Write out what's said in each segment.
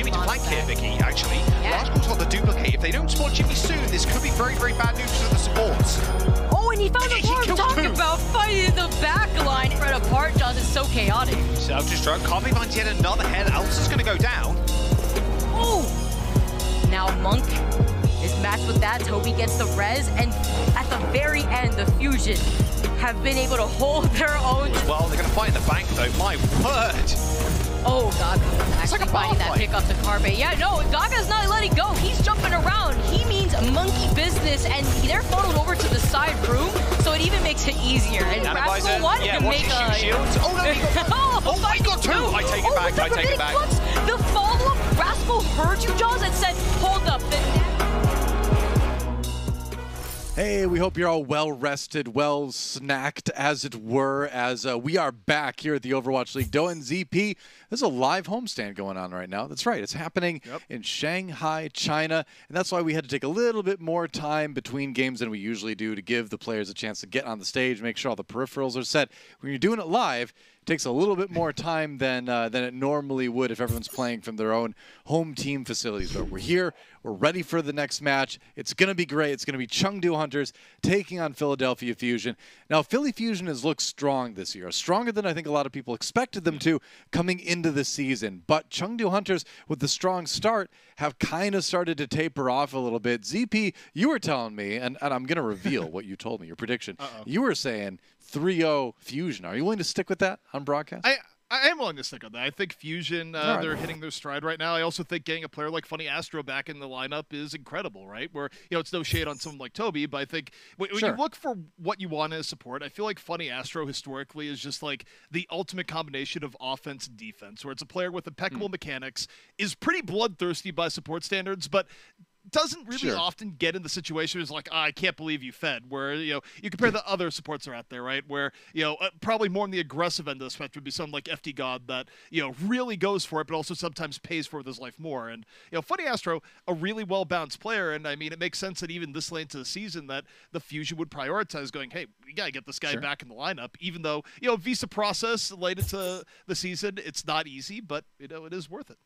Jimmy to flank here, Vicky, actually. Yeah. Rascal's got the duplicate. If they don't spot Jimmy soon, this could be very, very bad news for the supports. Oh, and he found He the farm. killed Talk two. about fighting the back line. Spread apart, Jaws is so chaotic. Self-destruct. Coffee finds yet another head. Elsa's going to go down. Oh! Now Monk is matched with that. Toby gets the res, and at the very end, the Fusion have been able to hold their own. Well, they're going to fight in the bank, though. My word. Oh, Gaga actually like a finding bar that fight. pick up the Carpe. Yeah, no, Gaga's not letting go. He's jumping around. He means monkey business, and they're funneled over to the side room, so it even makes it easier. And Rascal wanted to watch make his a... shields. Oh, no, he got... Oh, I got two. I take it back. I take it back. The follow-up, Rascal heard you, Jaws, and said, hold up. Hey, we hope you're all well rested, well snacked, as it were, as we are back here at the Overwatch League. Doan ZP, there's a live homestand going on right now. That's right, it's happening in Shanghai, China, and that's why we had to take a little bit more time between games than we usually do to give the players a chance to get on the stage, make sure all the peripherals are set. When you're doing it live, it takes a little bit more time than it normally would if everyone's playing from their own home team facilities. But we're here. We're ready for the next match. It's going to be great. It's going to be Chengdu Hunters taking on Philadelphia Fusion. Now, Philly Fusion has looked strong this year, stronger than I think a lot of people expected them to coming into the season. But Chengdu Hunters, with the strong start, have kind of started to taper off a little bit. ZP, you were telling me, and I'm going to reveal what you told me, your prediction. You were saying 3-0 Fusion. Are you willing to stick with that on broadcast? I am willing to stick on that. I think Fusion, they're hitting their stride right now. I also think getting a player like Funny Astro back in the lineup is incredible, right? Where, it's no shade on someone like Toby, but I think when you look for what you want as support, I feel like Funny Astro historically is just like the ultimate combination of offense and defense, where it's a player with impeccable mechanics, is pretty bloodthirsty by support standards, but doesn't really often get in the situation is like, I can't believe you fed, where, you compare the other supports that are out there, right? Where, probably more on the aggressive end of the spectrum would be someone like FD God that, really goes for it, but also sometimes pays for it with his life more. And, Funny Astro, a really well-balanced player. And I mean, it makes sense that even this late into the season that the Fusion would prioritize going, hey, we got to get this guy back in the lineup, even though, visa process late into the season, it's not easy, but, it is worth it.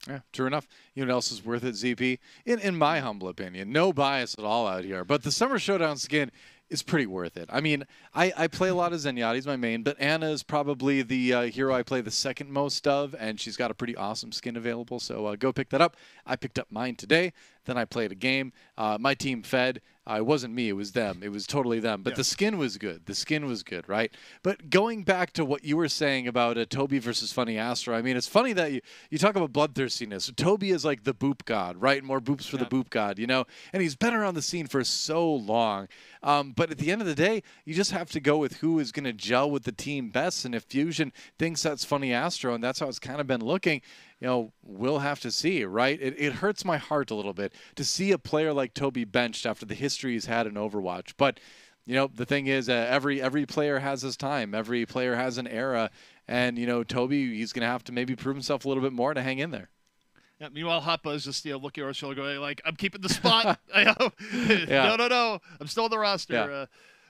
Yeah, true enough. You know what else is worth it, ZP? In my humble opinion. No bias at all out here. But the Summer Showdown skin is pretty worth it. I mean, I play a lot of Zenyatta. He's my main, but Anna is probably the hero I play the second most of, and she's got a pretty awesome skin available, so go pick that up. I picked up mine today. Then I played a game. My team fed. It wasn't me. It was them. It was totally them. But the skin was good. The skin was good, right? But going back to what you were saying about Toby versus Funny Astro, I mean, it's funny that you talk about bloodthirstiness. Toby is like the boop god, right? More boops for the boop god, And he's been around the scene for so long. But at the end of the day, you just have to go with who is going to gel with the team best. And if Fusion thinks that's Funny Astro, and that's how it's kind of been looking, we'll have to see, right? It hurts my heart a little bit to see a player like Toby benched after the history he's had in Overwatch. But, the thing is, every player has his time. Every player has an era. And, Toby, he's going to have to maybe prove himself a little bit more to hang in there. Yeah, meanwhile, Hoppa is just looking at our shoulder going like, I'm keeping the spot. No. I'm still on the roster. Yeah.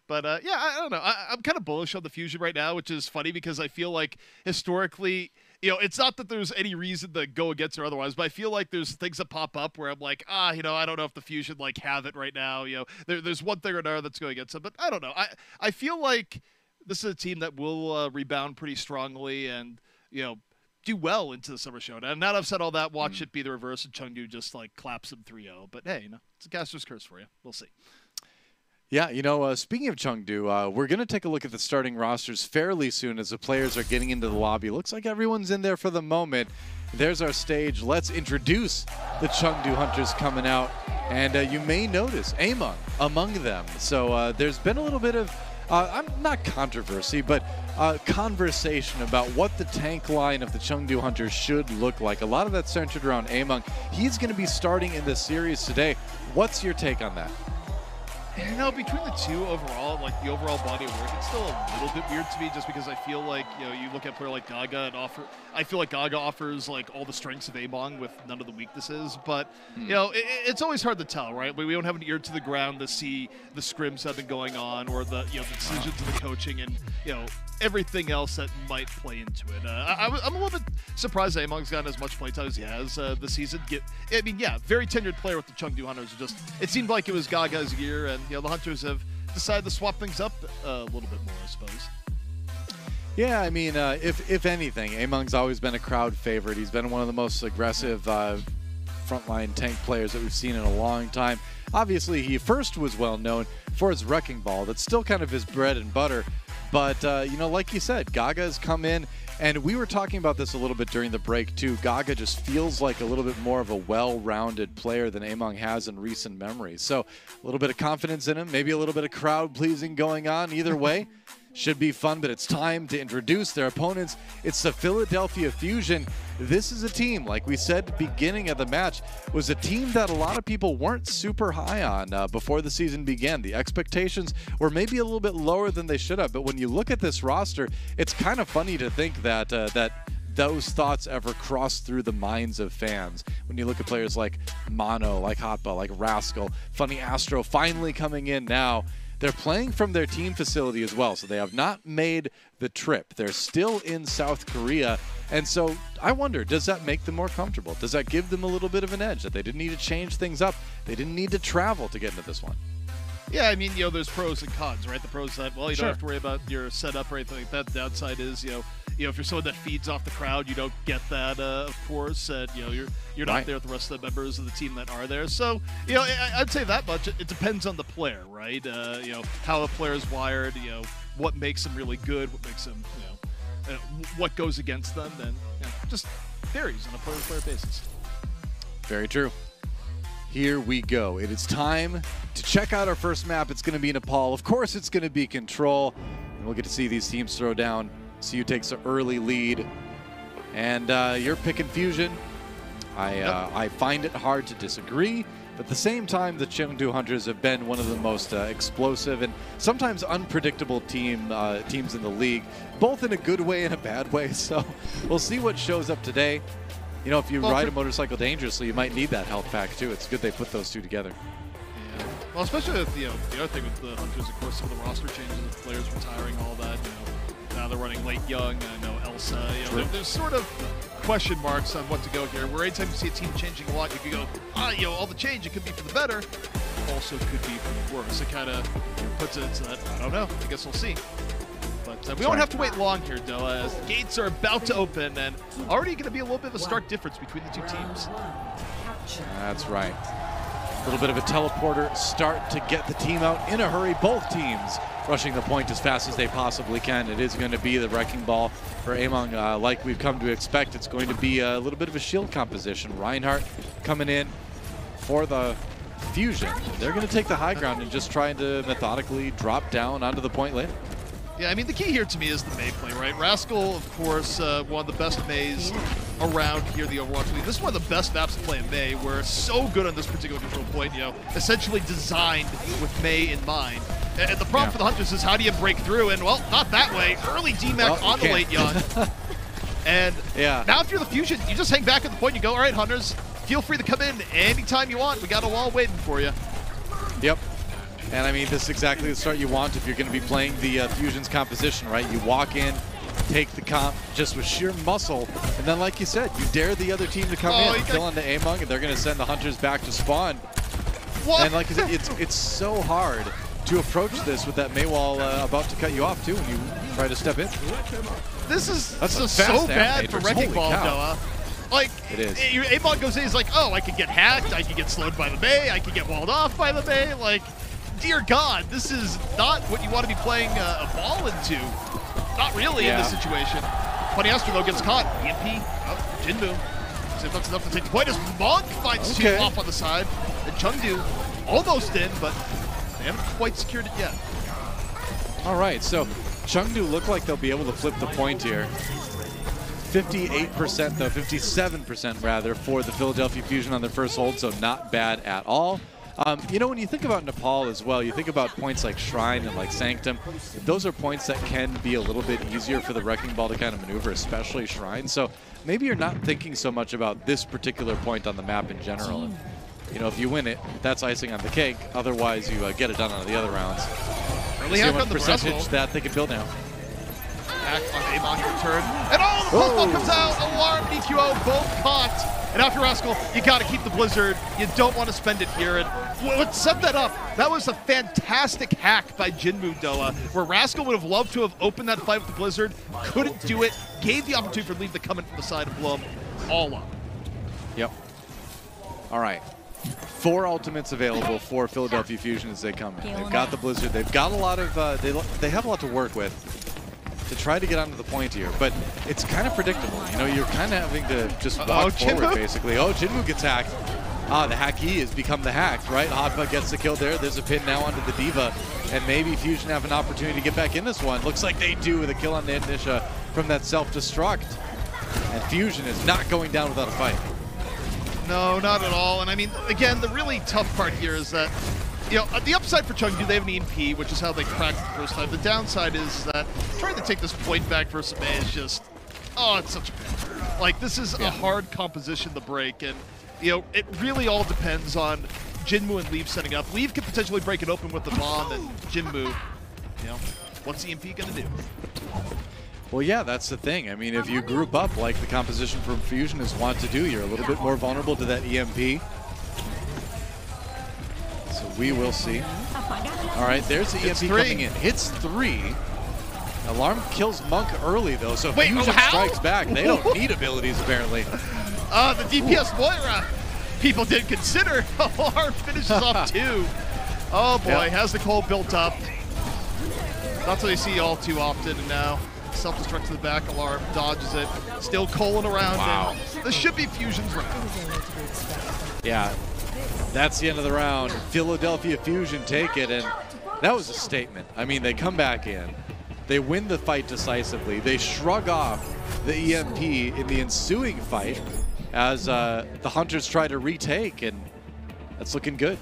I don't know. I'm kind of bullish on the Fusion right now, which is funny because I feel like historically, it's not that there's any reason to go against or otherwise, but I feel like there's things that pop up where I'm like, I don't know if the Fusion have it right now. There's one thing or another that's going against them, but I don't know. I feel like this is a team that will rebound pretty strongly and, do well into the Summer Showdown. And now that I've said all that, watch it be the reverse and Chengdu just claps them 3-0. But hey, it's a caster's curse for you. We'll see. Yeah, speaking of Chengdu, we're going to take a look at the starting rosters fairly soon as the players are getting into the lobby. Looks like everyone's in there for the moment. There's our stage. Let's introduce the Chengdu Hunters coming out. And you may notice Amon among them. So there's been a little bit of, not controversy, but conversation about what the tank line of the Chengdu Hunters should look like. A lot of that's centered around Amon. He's going to be starting in the series today. What's your take on that? You know, between the two overall, like the overall body of work, it's still a little bit weird to me just because I feel like, you know, you look at a player like Gaga and I feel like Gaga offers like all the strengths of Among with none of the weaknesses, but, you know, it's always hard to tell, right? We don't have an ear to the ground to see the scrims that have been going on or the, you know, the decisions of the coaching and, you know, everything else that might play into it. I'm a little bit surprised that Among's gotten as much playtime as he has this season. I mean, yeah, very tenured player with the Chengdu Hunters. It seemed like it was Gaga's year, and you know the Hunters have decided to swap things up a little bit more, I suppose. Yeah, I mean, if anything, Among's always been a crowd favorite. He's been one of the most aggressive frontline tank players that we've seen in a long time. Obviously, he first was well known for his Wrecking Ball. That's still kind of his bread and butter. But, you know, like you said, Gaga's come in, and we were talking about this a little bit during the break, too. Gaga just feels like a little bit more of a well-rounded player than Among has in recent memory. So a little bit of confidence in him, maybe a little bit of crowd-pleasing going on. Either way, should be fun, but it's time to introduce their opponents. It's the Philadelphia Fusion. This is a team, like we said at the beginning of the match, was a team that a lot of people weren't super high on before the season began. The expectations were maybe a little bit lower than they should have, but when you look at this roster, it's kind of funny to think that those thoughts ever cross through the minds of fans. When you look at players like Mono, like Hotba, like Rascal, Funny Astro finally coming in now. They're playing from their team facility as well, so they have not made the trip. They're still in South Korea, and so I wonder, does that make them more comfortable? Does that give them a little bit of an edge, that they didn't need to change things up? They didn't need to travel to get into this one. Yeah, I mean, you know, there's pros and cons, right? The pros that, well, you don't have to worry about your setup or anything like that. The downside is, you know, if you're someone that feeds off the crowd, you don't get that, of course. And, you know, you're not there with the rest of the members of the team that are there. So, you know, I'd say that much. It depends on the player, right? You know, how a player is wired, you know, what makes them really good, what makes them, you know, what goes against them, then you know, just varies on a player-to-player basis. Very true. Here we go. It is time to check out our first map. It's going to be Nepal. Of course, it's going to be Control. And we'll get to see these teams throw down. See who takes an early lead. And you're picking Fusion. I find it hard to disagree. But at the same time, the Chengdu Hunters have been one of the most explosive and sometimes unpredictable teams in the league, both in a good way and a bad way. So we'll see what shows up today. You know, if you ride a motorcycle dangerously, you might need that health pack, too. It's good they put those two together. Yeah. Well, especially with, you know, the other thing with the Hunters, of course, some of the roster changes, the players retiring, all that. You know, now they're running Late Young, I know Elsa. You know, there's sort of question marks on what to go here, where anytime you see a team changing a lot, you can go, you know, all the change, it could be for the better, also could be for the worse. It kind of puts it into that, I don't know, I guess we'll see. But we don't have to wait long here, though, as the gates are about to open, and already going to be a little bit of a stark difference between the two teams. That's right. A little bit of a teleporter start to get the team out in a hurry. Both teams rushing the point as fast as they possibly can. It is going to be the Wrecking Ball for Among. Like we've come to expect, it's going to be a little bit of a shield composition. Reinhardt coming in for the Fusion. They're going to take the high ground and just trying to methodically drop down onto the point later. Yeah, I mean, the key here to me is the Mei play, right? Rascal, of course, one of the best Meis around here in the Overwatch League. This is one of the best maps to play in Mei. We're so good on this particular control point, you know, essentially designed with Mei in mind. And the problem for the Hunters is how do you break through? And, well, not that way. Early DMAC on the Late Young. And now if you're the Fusion, you just hang back at the point. You go, all right, Hunters, feel free to come in anytime you want. We got a wall waiting for you. Yep. And I mean, this is exactly the start you want if you're going to be playing the Fusion's composition, right? You walk in, take the comp just with sheer muscle, and then like you said, you dare the other team to come in, kill onto Among, and they're going to send the Hunters back to spawn. What? And like you said, it's so hard to approach this with that Mei wall about to cut you off too when you try to step in. This is so bad for Wrecking Ball, Noah. Like, it is. Among goes in, he's like, oh, I could get hacked, I could get slowed by the Mei, I could get walled off by the Mei, like, dear God, this is not what you want to be playing a ball into. Not really in this situation. Funny Astro, though, gets caught. EMP, Jinmu. See if that's enough to take the point as Monk finds two off on the side. And Chengdu almost in, but they haven't quite secured it yet. All right, so Chengdu look like they'll be able to flip the point here. 58% though, 57% rather, for the Philadelphia Fusion on their first hold, so not bad at all. You know, when you think about Nepal as well, you think about points like Shrine and like Sanctum. Those are points that can be a little bit easier for the Wrecking Ball to kind of maneuver, especially Shrine. So maybe you're not thinking so much about this particular point on the map in general. And, you know, if you win it, that's icing on the cake. Otherwise, you get it done on the other rounds. Early see hack how much on the percentage Brestle. that they can build now. Hack on Amon return. And oh, the pulse ball comes out. Alarm, DQO, both caught. And after Rascal, you got to keep the Blizzard. You don't want to spend it here. And what set that up, that was a fantastic hack by Jinmu Doa, where Rascal would have loved to have opened that fight with the Blizzard, couldn't do it, gave the opportunity for Leave to come in from the side of Blum, all up. Yep. All right. 4 ultimates available for Philadelphia Fusion as they come in. They've got the Blizzard. They've got a lot of, they have a lot to work with to try to get onto the point here, but it's kind of predictable. You know, you're kind of having to just walk forward, basically. Oh, Jinmu gets hacked. Ah, the Hacky has become the hacked, right? Hotba gets the kill there. There's a pin now onto the D.Va, and maybe Fusion have an opportunity to get back in this one. Looks like they do with a kill on Nisha from that self-destruct. And Fusion is not going down without a fight. No, not at all. And I mean, again, the really tough part here is that, you know, the upside for Chengdu, they have an EMP, which is how they cracked the first time. The downside is that trying to take this point back versus May is just, oh, it's such a pain. Like, this is a hard composition to break, and, you know, it really all depends on Jinmu and Leave setting up. Leave could potentially break it open with the bomb, and Jinmu, you know, what's EMP gonna do? Well, yeah, that's the thing. I mean, if you group up like the composition from Fusion is want to do, you're a little bit more vulnerable to that EMP. So we will see. All right, there's the EMP coming in. Hits 3. Alarm kills Monk early, though, so Fusion strikes back. They don't need abilities, apparently. The DPS Moira, people didn't consider. Alarm finishes off 2. Oh, boy, has the coal built up. That's what you see all too often now. Self-destruct to the back, Alarm dodges it. Still coaling around. Wow. This should be Fusion's round. Yeah, that's the end of the round. Philadelphia Fusion take it, and that was a statement. I mean, they come back in. They win the fight decisively. They shrug off the EMP in the ensuing fight as the Hunters try to retake, and that's looking good.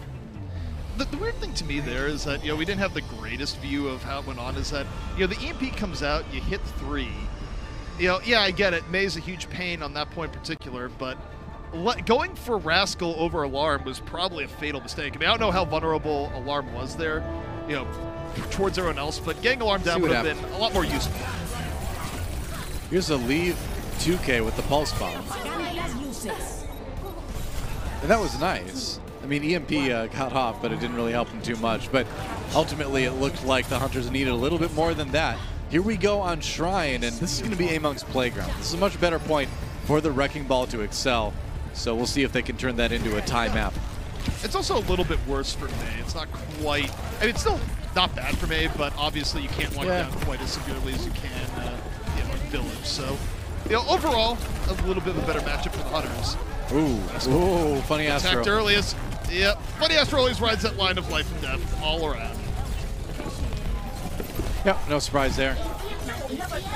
The weird thing to me there is that, you know, we didn't have the greatest view of how it went on, is that, you know, the EMP comes out, you hit 3. You know, yeah, I get it. May's a huge pain on that point in particular, but going for Rascal over Alarm was probably a fatal mistake. I mean, I don't know how vulnerable Alarm was there, you know, towards everyone else, but getting Alarm down would have been a lot more useful. Here's a Leave 2K with the Pulse Bomb. And that was nice. I mean, EMP got off, but it didn't really help him too much. But ultimately, it looked like the Hunters needed a little bit more than that. Here we go on Shrine, and this is going to be Among's playground. This is a much better point for the Wrecking Ball to excel. So we'll see if they can turn that into a tie map. It's also a little bit worse for May. It's not quite... I mean, it's still not bad for May, but obviously you can't lock down quite as severely as you can you know, in Village. So, you know, overall, a little bit of a better matchup for the Hunters. Ooh, funny Astro. Attacked earliest. Yep, funny Astro always rides that line of life and death all around. Yep, no surprise there.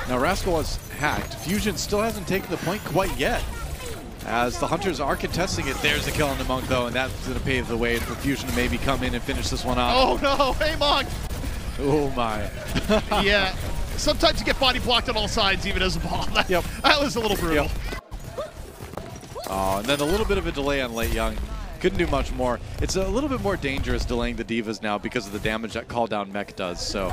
Now Rascal was hacked. Fusion still hasn't taken the point quite yet. As the Hunters are contesting it, there's a kill on the Monk though, and that's going to pave the way for Fusion to maybe come in and finish this one off. Oh no, hey Monk! Oh my. Yeah, sometimes you get body blocked on all sides even as a ball. That was a little brutal. Oh, and then a little bit of a delay on Late Young. Couldn't do much more. It's a little bit more dangerous delaying the Divas now because of the damage that Call Down Mech does. So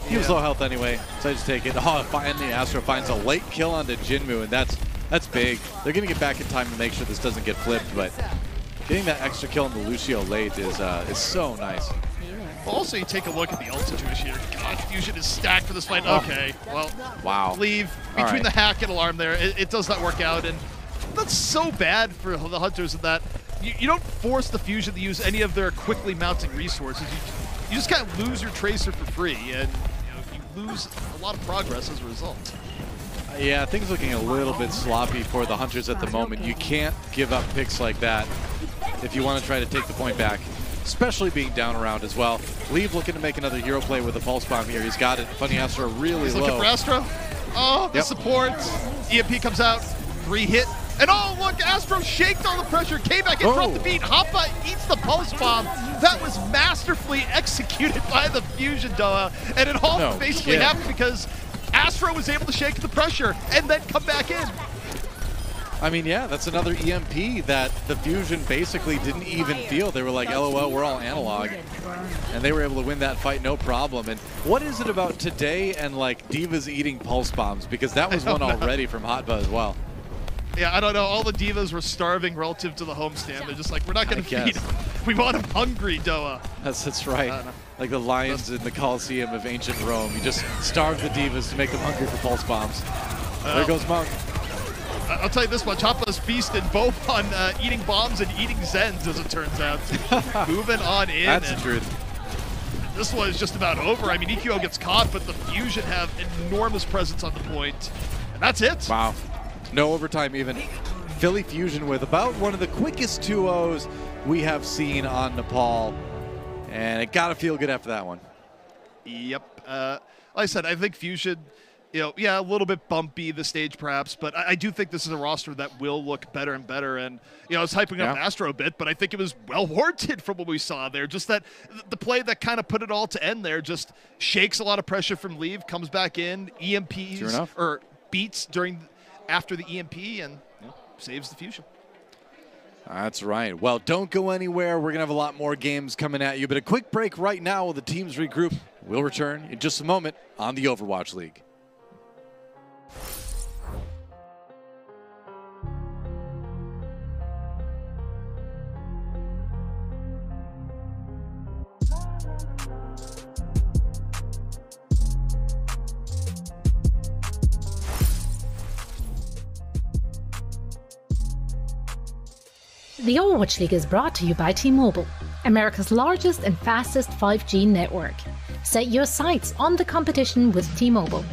he was low health anyway, so I just take it. Oh, finally Astro finds a late kill onto Jinmu, and that's big. They're going to get back in time to make sure this doesn't get flipped, but getting that extra kill on the Lucio late is so nice. Also, you take a look at the ult situation here. God, Fusion is stacked for this fight. Okay, well, Leave between the hack and Alarm there. It does not work out, and that's so bad for the Hunters in that you don't force the Fusion to use any of their quickly mounting resources. You just kind of lose your Tracer for free, and you lose a lot of progress as a result. Yeah, things looking a little bit sloppy for the Hunters at the moment. You can't give up picks like that if you want to try to take the point back, especially being down around as well. Leave looking to make another hero play with a Pulse Bomb here. He's got it. Funny Astro really low. He's looking for Astro. Oh, the support. EMP comes out. 3 hit. And oh, look, Astro shaked all the pressure, came back in, dropped the beat. Hoppa eats the pulse bomb. That was masterfully executed by the Fusion, Doa. And it all basically happened because Astro was able to shake the pressure and then come back in. I mean, yeah, that's another EMP that the Fusion basically didn't even feel. They were like, LOL, we're all analog. And they were able to win that fight no problem. And what is it about today and like Divas eating pulse bombs? Because that was one already from Hotba as well. Yeah, I don't know. All the Divas were starving relative to the homestand. They're just like, we're not going to feed them. We want them hungry, Doa. That's right. Like the lions in the Coliseum of ancient Rome. You just starve the Divas to make them hungry for pulse bombs. There goes Monk. I'll tell you this much, Hoppa's feasted both on eating bombs and eating Zens, as it turns out. Moving on in. That's the truth. This one is just about over. I mean, EQO gets caught, but the Fusion have enormous presence on the point. And that's it. Wow. No overtime even. Philly Fusion with about one of the quickest 2-0s we have seen on Nepal. And it got to feel good after that one. Yep. Like I said, I think Fusion, you know, yeah, a little bit bumpy the stage perhaps, but I do think this is a roster that will look better and better. And, you know, I was hyping up Astro a bit, but I think it was well warranted from what we saw there. Just that the play that kind of put it all to end there just shakes a lot of pressure from Leave, comes back in, EMPs, or beats after the EMP, and saves the Fusion. That's right. Well, don't go anywhere. We're going to have a lot more games coming at you, but a quick break right now while the teams regroup. We'll return in just a moment on the Overwatch League. The Overwatch League is brought to you by T-Mobile, America's largest and fastest 5G network. Set your sights on the competition with T-Mobile.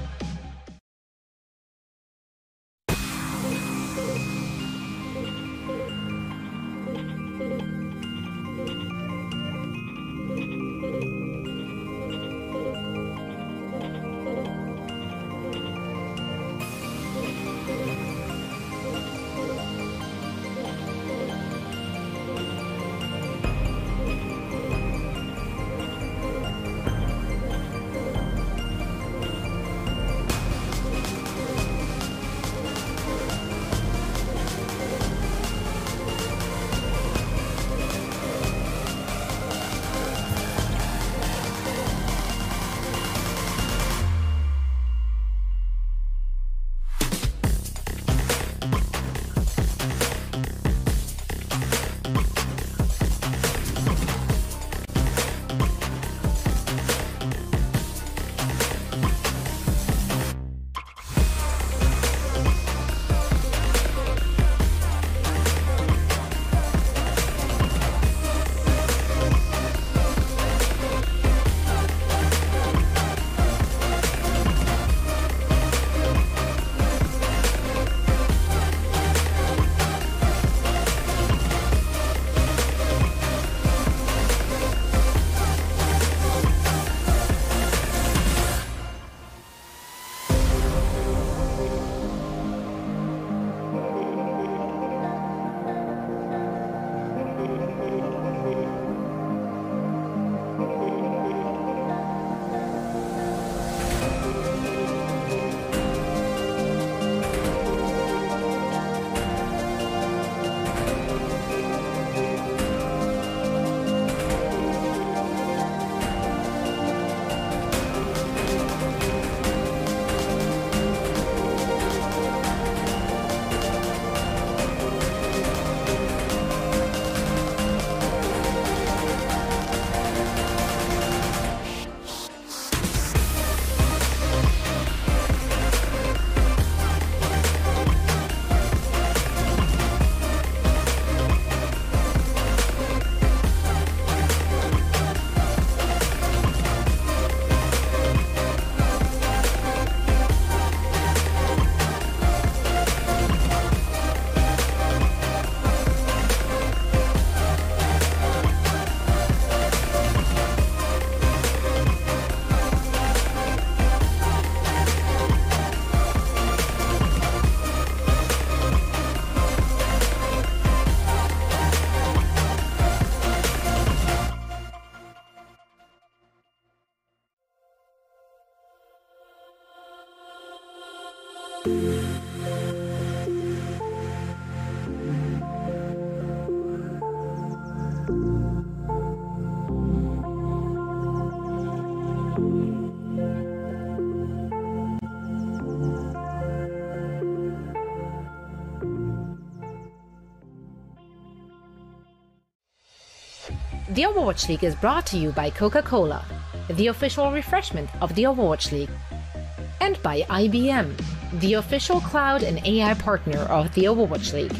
The Overwatch League is brought to you by Coca-Cola, the official refreshment of the Overwatch League, and by IBM, the official cloud and AI partner of the Overwatch League.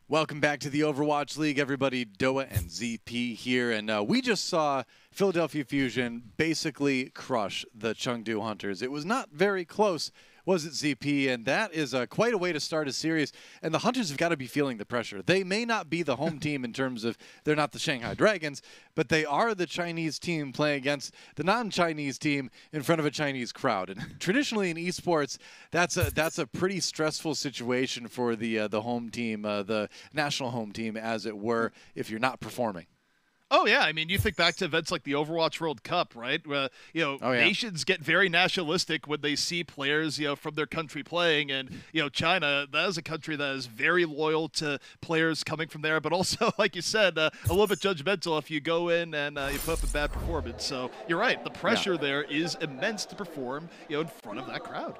Welcome back to the Overwatch League, everybody. Doa and ZP here, and we just saw Philadelphia Fusion basically crush the Chengdu Hunters. It was not very close, was it, ZP? And that is quite a way to start a series. And the Hunters have got to be feeling the pressure. They may not be the home team in terms of they're not the Shanghai Dragons, but they are the Chinese team playing against the non-Chinese team in front of a Chinese crowd. And traditionally in esports, that's a pretty stressful situation for the home team, the national home team, as it were, if you're not performing. Oh, yeah. I mean, you think back to events like the Overwatch World Cup, right? Where, nations get very nationalistic when they see players, from their country playing. And, China, that is a country that is very loyal to players coming from there. But also, like you said, a little bit judgmental if you go in and you put up a bad performance. So you're right. The pressure there is immense to perform, in front of that crowd.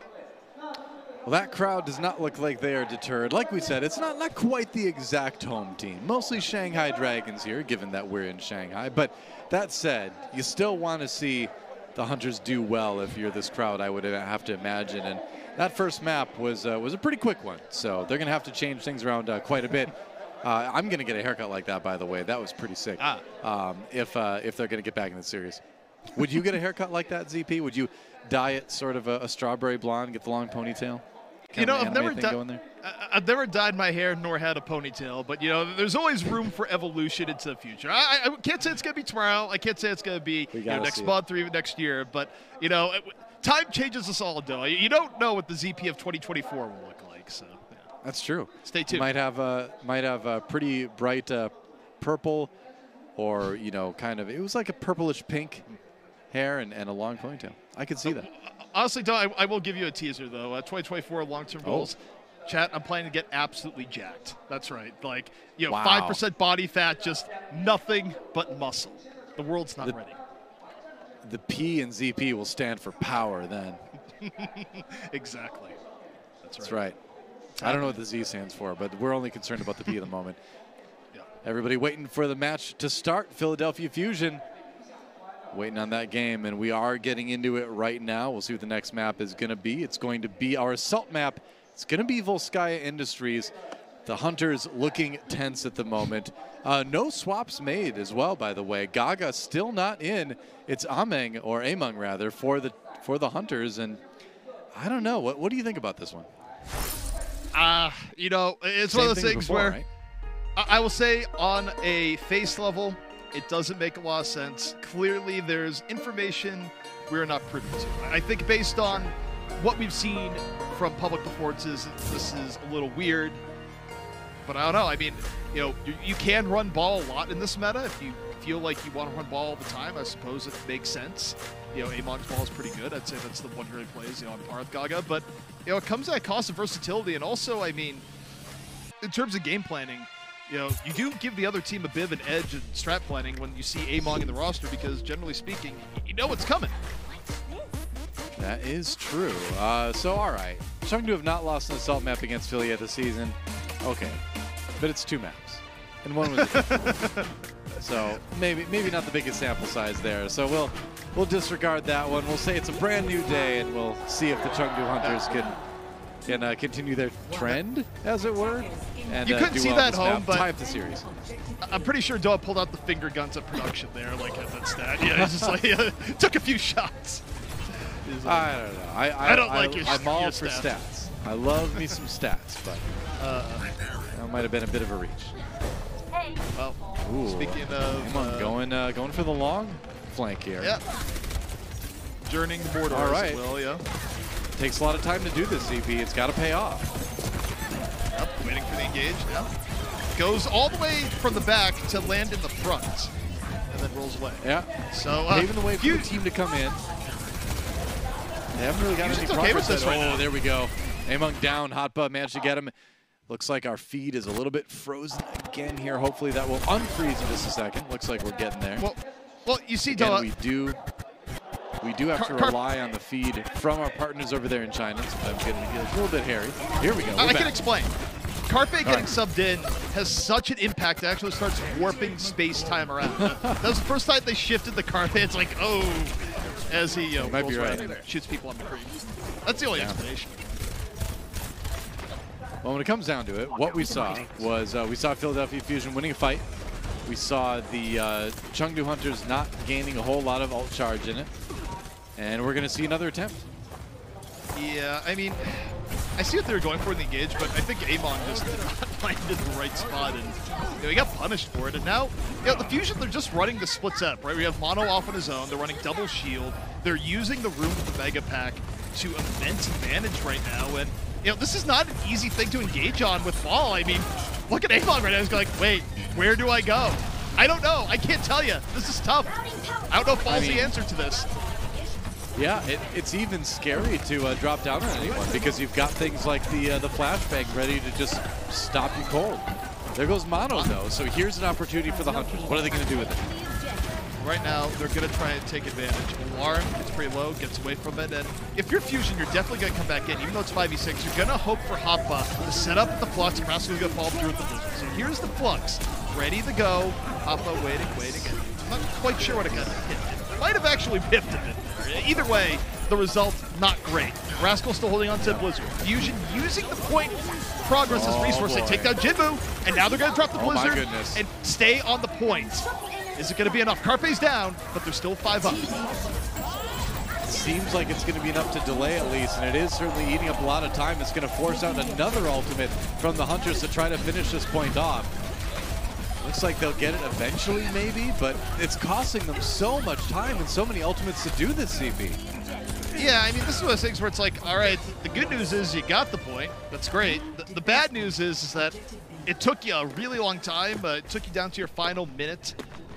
Well, that crowd does not look like they are deterred. Like we said, it's not quite the exact home team. Mostly Shanghai Dragons here, given that we're in Shanghai. But that said, you still want to see the Hunters do well if you're this crowd, I would have to imagine. And that first map was a pretty quick one. So they're going to have to change things around quite a bit. I'm going to get a haircut like that, by the way. That was pretty sick. If they're going to get back in the series. Would you get a haircut like that, ZP? Would you dye it sort of a strawberry blonde, get the long ponytail? I've never dyed my hair nor had a ponytail, but there's always room for evolution into the future. I can't say it's gonna be tomorrow. I can't say it's gonna be next month or even next year. But time changes us all, though. You don't know what the ZP of 2024 will look like. So yeah. That's true. Stay tuned. Might have a pretty bright purple, or kind of, it was like a purplish pink hair and a long ponytail. I could see that. Honestly, Don, I will give you a teaser, though. 2024 long-term goals. Chat, I'm planning to get absolutely jacked. That's right. Like, 5% body fat, just nothing but muscle. The world's not ready. The P in ZP will stand for power then. Exactly. That's right. I don't know what the Z stands for, but we're only concerned about the P at the moment. Yeah. Everybody waiting for the match to start. Philadelphia Fusion waiting on that game, and we are getting into it right now. We'll see what the next map is going to be. It's going to be our assault map. It's going to be Volskaya Industries. The Hunters looking tense at the moment. No swaps made as well, by the way. Gaga still not in. It's Ameng, or Ameng rather, for the Hunters, and I don't know. What do you think about this one? It's one of those things where, right? I will say on a face level, it doesn't make a lot of sense. Clearly, there's information we're not privy to. I think based on what we've seen from public performances, this is a little weird. But I don't know. I mean, you can run ball a lot in this meta. If you feel like you want to run ball all the time, I suppose it makes sense. Among's ball is pretty good. I'd say that's the one he really plays, on par with Gaga. But, it comes at a cost of versatility. And also, I mean, in terms of game planning, you do give the other team a bit of an edge in strat planning when you see Among in the roster, because generally speaking, you know what's coming. That is true. So, all right. Chengdu have not lost an assault map against Philly yet this season. Okay. But it's 2 maps. And one was a so maybe not the biggest sample size there. So we'll disregard that one. We'll say it's a brand new day, and we'll see if the Chengdu Hunters can continue their trend, as it were. And you couldn't see that home, but tie up the series. I'm pretty sure Doa pulled out the finger guns at production there, like at that stat. Yeah, it's just like took a few shots. I don't know. I don't like your I'm all your for stats. I love me some stats, but that might have been a bit of a reach. Well, ooh, speaking of going for the long flank here. Yeah. Journeying the border. All right. As well, yeah. Takes a lot of time to do this, ZP. It's got to pay off. Yep, waiting for the engage. Yep. Goes all the way from the back to land in the front. And then rolls away. Yeah. So paving the way for the team to come in. They haven't really got any progress this right now. There we go. Among down. Hotba managed to get him. Looks like our feed is a little bit frozen again here. Hopefully that will unfreeze in just a second. Looks like we're getting there. Well, you see, again, we do have to rely on the feed from our partners over there in China. Sometimes getting a little bit hairy. Here we go. I can explain. Carpe getting subbed in has such an impact. It actually starts warping space-time around. That was the first time they shifted the Carpe. It's like, oh, as he rolls right in there, shoots people on the creek. That's the only explanation. Well, when it comes down to it, what we saw was we saw Philadelphia Fusion winning a fight. We saw the Chengdu Hunters not gaining a whole lot of ult charge in it. And we're going to see another attempt. Yeah, I mean, I see what they were going for in the engage, but I think Amon just did not land in the right spot, and he got punished for it. And now, the Fusion, they're just running the splits up, right? We have Mono off on his own. They're running double shield. They're using the room of the Mega Pack to immense advantage right now. And, this is not an easy thing to engage on with Fall. I mean, look at Amon right now. He's like, wait, where do I go? I don't know. I can't tell you. This is tough. I don't know if Fall's the answer to this. Yeah, it's even scary to drop down on anyone because you've got things like the flashbang ready to just stop you cold. There goes Mono, though, so here's an opportunity for the Hunters. What are they going to do with it? Right now, they're going to try and take advantage. Alarm gets pretty low, gets away from it, and if you're Fusion, you're definitely going to come back in. Even though it's 5v6, you're going to hope for Hotba to set up the Flux, and Rascal's going to fall through with the Blizzard. So here's the Flux, ready to go. Hotba waiting. I'm not quite sure what it got hit. It might have actually pipped a bit there. Either way, the result, not great. Rascal still holding on to Blizzard. Fusion using the point progress as resource. They take down Jinmu, and now they're going to drop the Blizzard and stay on the point. Is it going to be enough? Carpe's down, but they're still 5 up. It seems like it's going to be enough to delay at least, and it is certainly eating up a lot of time. It's going to force out another ultimate from the Hunters to try to finish this point off. Looks like they'll get it eventually, maybe, but it's costing them so much time and so many ultimates to do this, CB. Yeah, I mean, this is one of those things where it's like, all right, the good news is you got the point. That's great. The bad news is that it took you a really long time. It took you down to your final minute.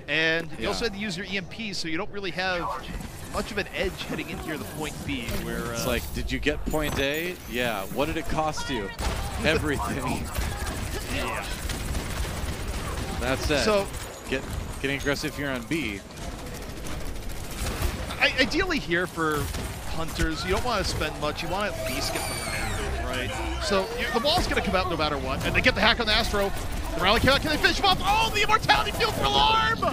And you also had to use your EMP, so you don't really have much of an edge heading into here, the point B. Where it's like, did you get point A? Yeah. What did it cost you? Everything. Yeah. That's it. So, getting aggressive here on B. Ideally here for Hunters, you don't want to spend much. You want to at least get the round, right? So the wall's going to come out no matter what. And they get the hack on the Astro. The rally came out. Can they finish him off? Oh, the Immortality Field for Alarm!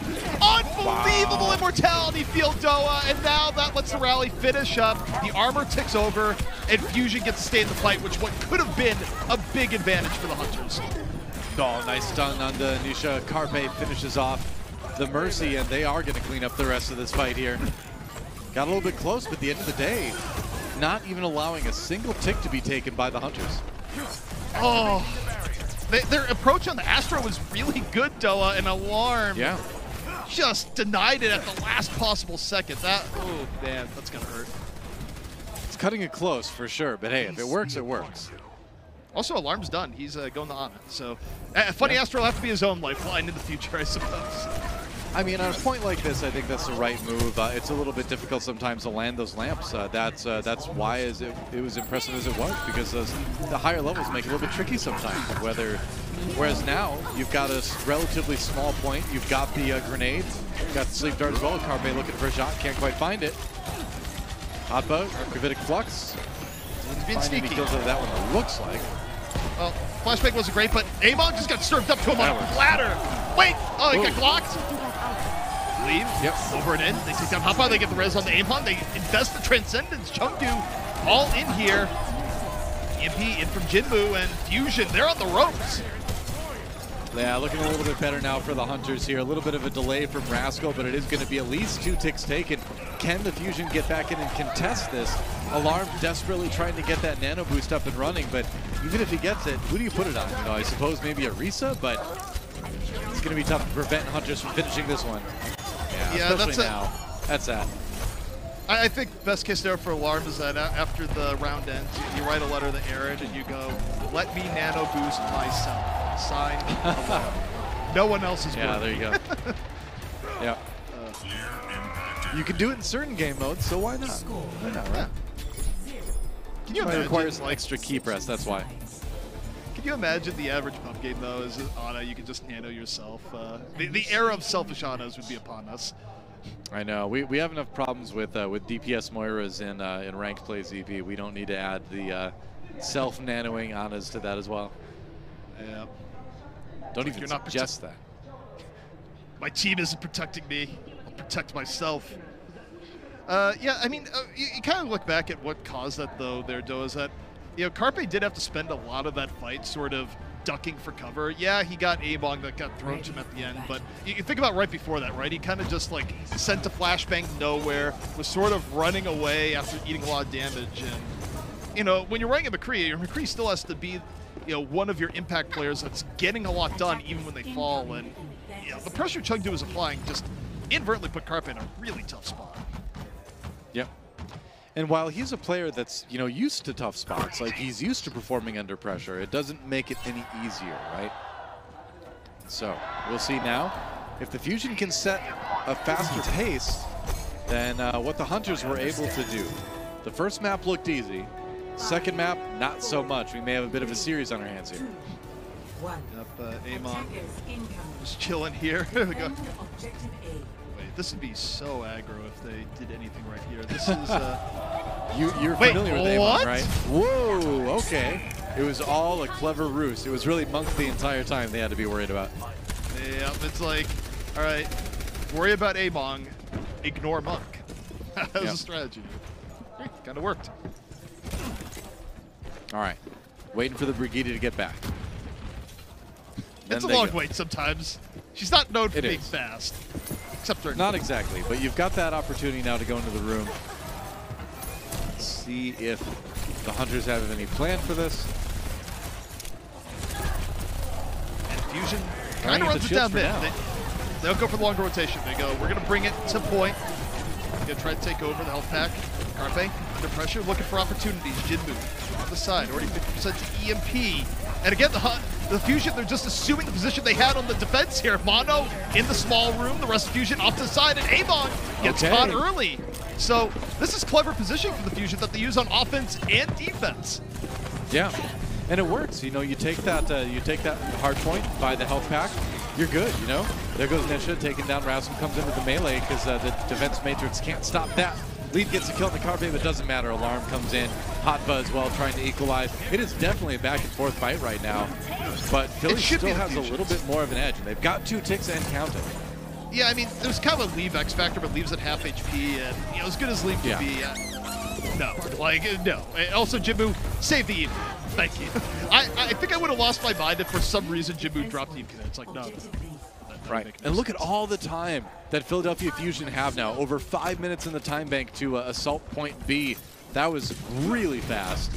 Unbelievable Immortality Field, Doa. And now that lets the rally finish up. The armor ticks over, and Fusion gets to stay in the fight, which what could have been a big advantage for the Hunters. Oh, nice stun on the Nisha. Carpe finishes off the Mercy, and they are going to clean up the rest of this fight here. Got a little bit close, but at the end of the day, not even allowing a single tick to be taken by the Hunters. Oh, their approach on the Astro was really good, Doa, and Alarm just denied it at the last possible second. Oh man, that's gonna hurt. It's cutting it close for sure, but hey, if it works, it works. Also, Alarm's done. He's going to Ana. So, funny Astro will have to be his own lifeline in the future, I suppose. I mean, on a point like this, I think that's the right move. It's a little bit difficult sometimes to land those lamps. That's why it was impressive as it was, because the higher levels make it a little bit tricky sometimes. Whereas now, you've got a relatively small point. You've got the grenade. You've got the sleep dart as well. Carpe looking for a shot. Can't quite find it. Hotba, Gravitic Flux. It's been sneaky. He kills that one, it looks like. Well, flashbang wasn't great, but Amon just got served up to him on a platter. Wait! Oh, he got blocked. Leave. Yep. Over and in. They take down Hotba. They get the res on the Amon. They invest the Transcendence. Chengdu all in here. EMP in from Jinmu and Fusion. They're on the ropes. Yeah, looking a little bit better now for the Hunters here. A little bit of a delay from Rascal, but it is going to be at least 2 ticks taken. Can the Fusion get back in and contest this? Alarm desperately trying to get that nano boost up and running, but even if he gets it, who do you put it on? I suppose maybe a Risa, but it's going to be tough to prevent Hunters from finishing this one. Yeah, especially now. That's that. I think best case scenario for Alarm is that after the round ends, you write a letter to Aaron and you go, let me nano boost myself. Signed, Alarm. No one else is working. Yeah, there you go. Yeah. You can do it in certain game modes, so why not? Why not, right? Can you imagine, it requires extra key press, that's why. Can you imagine the average pub game, though, is Ana, you can just nano yourself. The era of selfish Anas would be upon us. I know. We have enough problems with DPS Moiras in ranked play ZP. We don't need to add the self-nanoing Anas to that as well. Yeah. Don't even suggest that. My team isn't protecting me. I'll protect myself. Yeah, I mean, you kind of look back at what caused that, though, there, Doa, is that, you know, Carpe did have to spend a lot of that fight sort of ducking for cover. Yeah, he got A-Bong that got thrown to him at the end, but you think about right before that, right? He kind of just, like, sent a flashbang nowhere, was sort of running away after eating a lot of damage, and, you know, when you're running a McCree, your McCree still has to be, you know, one of your impact players that's getting a lot done even when they fall, and, you know, the pressure Chengdu was applying just inadvertently put Carpe in a really tough spot. Yep. And while he's a player that's, you know, used to tough spots, like he's used to performing under pressure, it doesn't make it any easier, right? So we'll see now if the Fusion can set a faster pace than what the Hunters were able to do. The first map looked easy. Second map, not so much. We may have a bit of a series on our hands here. Yep, Amon just chilling here. Here we go. Wait, this would be so aggro if they did anything right here. This is You're familiar with Amon, right? Whoa, okay. It was all a clever ruse. It was really Monk the entire time they had to be worried about. Yeah, it's like, all right, worry about Amon, ignore Monk. That was a strategy. Kind of worked. All right, waiting for the Brigitte to get back. It's a long wait sometimes. She's not known for being fast. Except during not exactly, but you've got that opportunity now to go into the room. See if the Hunters have any plan for this. And Fusion kind of runs it down mid. They'll go for the longer rotation. They go, we're going to bring it to point. Going to try to take over the health pack. Carpe under pressure, looking for opportunities. Jinmu on the side, already 50% to EMP. And again, the Fusion, they're just assuming the position they had on the defense here. Mono in the small room, the rest of Fusion off to the side, and Amon gets caught early. So this is clever positioning for the Fusion that they use on offense and defense. Yeah, and it works. You know, you take that hard point by the health pack, you're good. You know, there goes Nisha taking down Rasm, comes into the melee because the defense matrix can't stop that. Lead gets a kill on the Carpe, but it doesn't matter. Alarm comes in. Hot Buzz well trying to equalize. It is definitely a back and forth fight right now. But Philly still has a little bit more of an edge, and they've got 2 ticks and counting. Yeah, I mean, there's kind of a Leave X factor, but Leave's at half HP, and you know, as good as Leave can be, no. Also, Jinmu, save the Eve. Thank you. I think I would have lost my mind if for some reason Jinmu dropped Eve. It's like, no. Right, and look at all the time that Philadelphia Fusion have now. Over 5 minutes in the time bank to assault point B. That was really fast.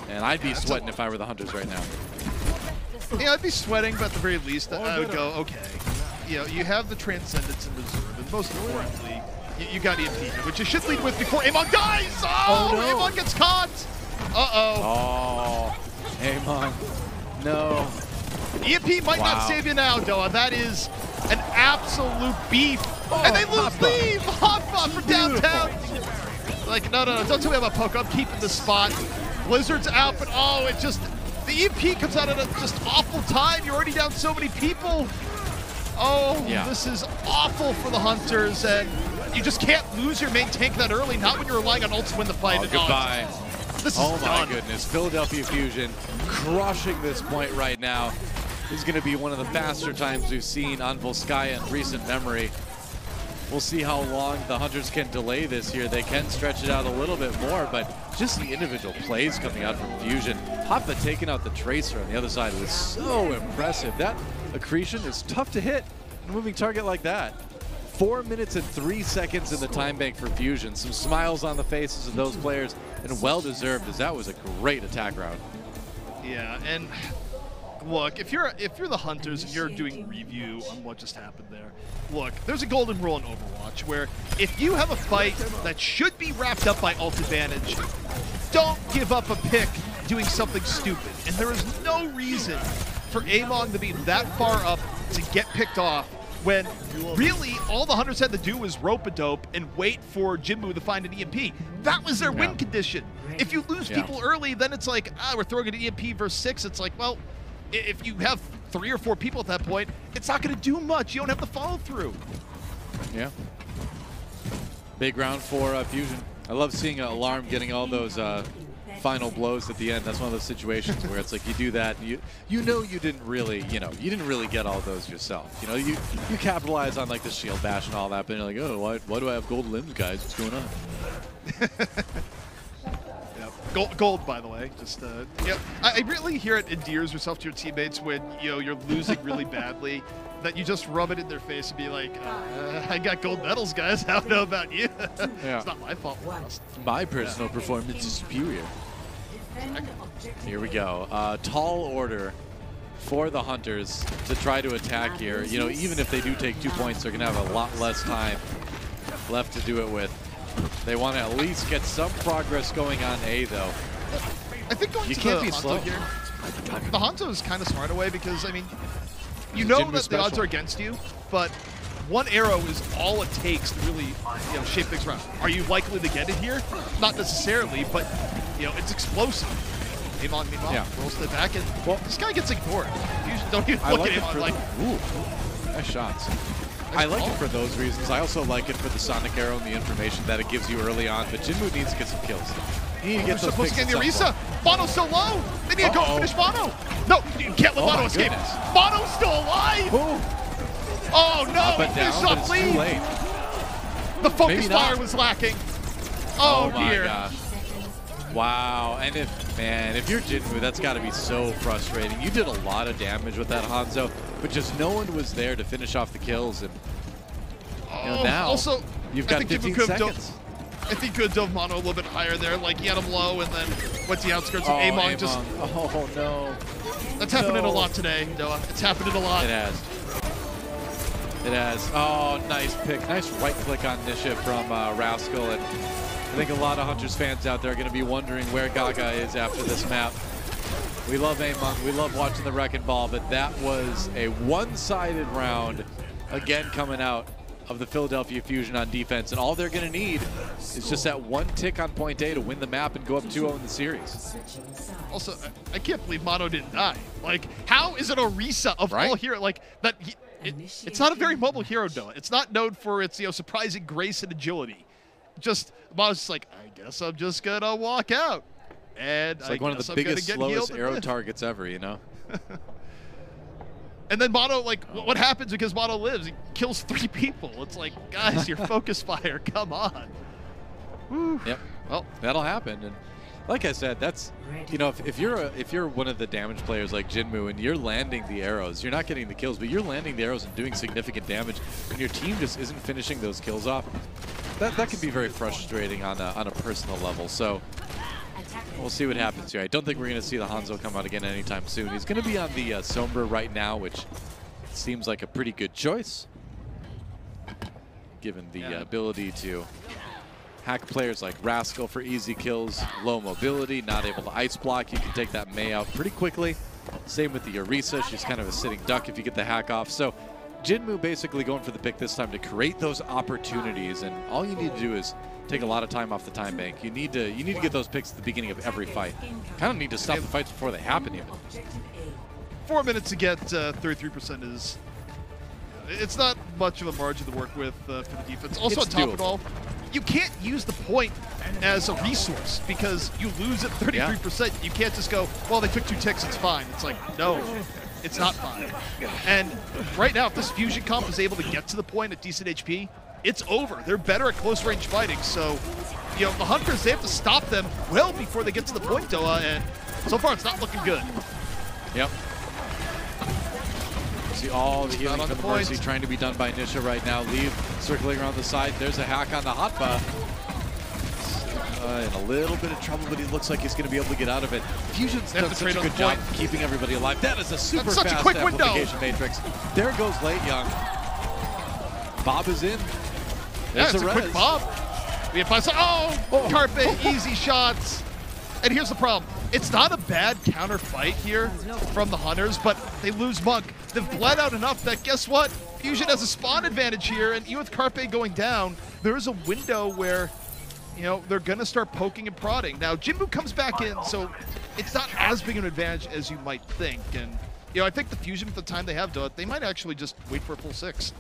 And I'd be sweating if I were the Hunters right now. Yeah, I'd be sweating, but at the very least, I would go, okay. You know, you have the Transcendence in reserve, and most importantly, you got EMP, which you should lead with before Amon dies! Oh, no. Amon gets caught! Uh-oh. Oh, Amon. No. EMP might not save you now, Doa. That is an absolute beef. And they lose Leave! Hotbot from downtown! Like, no, don't tell me about poke. I'm keeping the spot. Blizzard's out, but it just... The EP comes out at a just awful time. You're already down so many people. This is awful for the Hunters, and you just can't lose your main tank that early, not when you're relying on ult to win the fight. Goodbye. This is my goodness. Philadelphia Fusion crushing this point right now. This is going to be one of the faster times we've seen on Volskaya in recent memory. We'll see how long the Hunters can delay this here. They can stretch it out a little bit more, but just the individual plays coming out from Fusion. Hoppa taking out the Tracer on the other side was so impressive. That accretion is tough to hit in a moving target like that. 4 minutes and 3 seconds in the time bank for Fusion. Some smiles on the faces of those players, and well-deserved, as that was a great attack round. Yeah, and look, if you're the Hunters and you're doing review on what just happened there, look, there's a golden rule in Overwatch where if you have a fight that should be wrapped up by ult advantage, don't give up a pick doing something stupid. And there is no reason for Amon to be that far up to get picked off when really all the Hunters had to do was rope-a-dope and wait for Jinmu to find an EMP. That was their win condition. If you lose people early, then it's like, we're throwing an EMP versus 6. It's like, well, if you have 3 or 4 people at that point, it's not going to do much. You don't have the follow-through. Yeah. Big round for Fusion. I love seeing Alarm getting all those final blows at the end. That's one of those situations where it's like you do that, and you know you didn't really get all those yourself. You know, you capitalize on like the shield bash and all that, but you're like, oh, why do I have gold limbs, guys? What's going on? Gold, by the way. Just I really hear it endears yourself to your teammates when you're losing really badly. That you just rub it in their face and be like, I got gold medals, guys. I don't know about you. It's not my fault. My personal performance is superior. Here we go. Tall order for the Hunters to try to attack here. You know, even if they do take 2 points, they're going to have a lot less time left to do it with. They want to at least get some progress going on A, though. I think going to can't the be Hanzo slow here, the Hanzo is kind of smart away because, I mean, you know that the odds are against you, but one arrow is all it takes to really shape things around. Are you likely to get it here? Not necessarily, but it's explosive. Amon, meanwhile, rolls to the back, and this guy gets ignored. Don't even look at him like, ooh, nice shots. I like it for those reasons. I also like it for the Sonic Arrow and the information that it gives you early on, but Jinmu needs to get some kills. You need to get those supposed to get the Orisa. Mono's so low. They need to go finish Mono. No, you can't let Mono escape. Mono's still alive. Oh no, he finished off lead. The focus fire was lacking. Oh dear. Gosh. Wow, and if you're Jinmu, that's got to be so frustrating. You did a lot of damage with that Hanzo, but just no one was there to finish off the kills, and now also, you've got 15 seconds. I think could have dove Mono a little bit higher there. Like, he had him low, and then went to the outskirts of Amon. Just, oh, no. That's happening a lot today, Noah. It's happening a lot. It has. It has. Oh, nice pick. Nice right click on Nisha from Rascal. And I think a lot of Hunters fans out there are going to be wondering where Gaga is after this map. We love Amon. We love watching the Wrecking Ball, but that was a one-sided round, again coming out of the Philadelphia Fusion on defense, and all they're going to need is just that one tick on point A to win the map and go up 2-0 in the series. Also, I can't believe Mono didn't die. Like, how is it Orisa of all hero? Like, that? It's not a very mobile hero, Noah. It's not known for its surprising grace and agility. Just Mono's just like, I guess I'm just gonna walk out, and it's like one of the biggest, slowest arrow targets ever, you know. And then Mono, like, what happens because Mono lives? He kills 3 people. It's like, guys, your focus fire, come on. Whew. Yep. Well, that'll happen. And like I said, that's, if you're one of the damage players like Jinmu and you're landing the arrows, you're not getting the kills, but you're landing the arrows and doing significant damage, and your team just isn't finishing those kills off. That can be very frustrating on a personal level. So we'll see what happens here. I don't think we're going to see the Hanzo come out again anytime soon. He's going to be on the Sombra right now, which seems like a pretty good choice, given the ability to hack players like Rascal for easy kills, low mobility, not able to ice block. You can take that Mei out pretty quickly. Same with the Orisa. She's kind of a sitting duck if you get the hack off. So Jinmu basically going for the pick this time to create those opportunities, and all you need to do is take a lot of time off the time bank. You need to get those picks at the beginning of every fight. Kind of need to stop the fights before they happen even. 4 minutes to get 33% is, it's not much of a margin to work with for the defense. Also, on top of it all, you can't use the point as a resource because you lose at 33%. You can't just go, well, they took 2 ticks, it's fine. It's like, no, it's not fine. And right now, if this Fusion comp is able to get to the point at decent HP, it's over. They're better at close range fighting. So, the Hunters, they have to stop them well before they get to the point, Doa, and so far it's not looking good. Yep. See all the healing from the Mercy trying to be done by Nisha right now. Leave circling around the side. There's a hack on the Hotba. In a little bit of trouble, but he looks like he's going to be able to get out of it. Fusion's done such a good job keeping everybody alive. That is a super fast amplification matrix. There goes Late Young. Bob is in. There's it's a quick Bob. We have Carpe, easy shots. And here's the problem. It's not a bad counter fight here from the Hunters, but they lose Monk. they've bled out enough that, guess what? Fusion has a spawn advantage here, and even with Carpe going down, there is a window where, you know, they're going to start poking and prodding. Now, Jinbu comes back in, so it's not as big an advantage as you might think. And, you know, I think the Fusion, with the time they have to it, they might actually just wait for a full 6.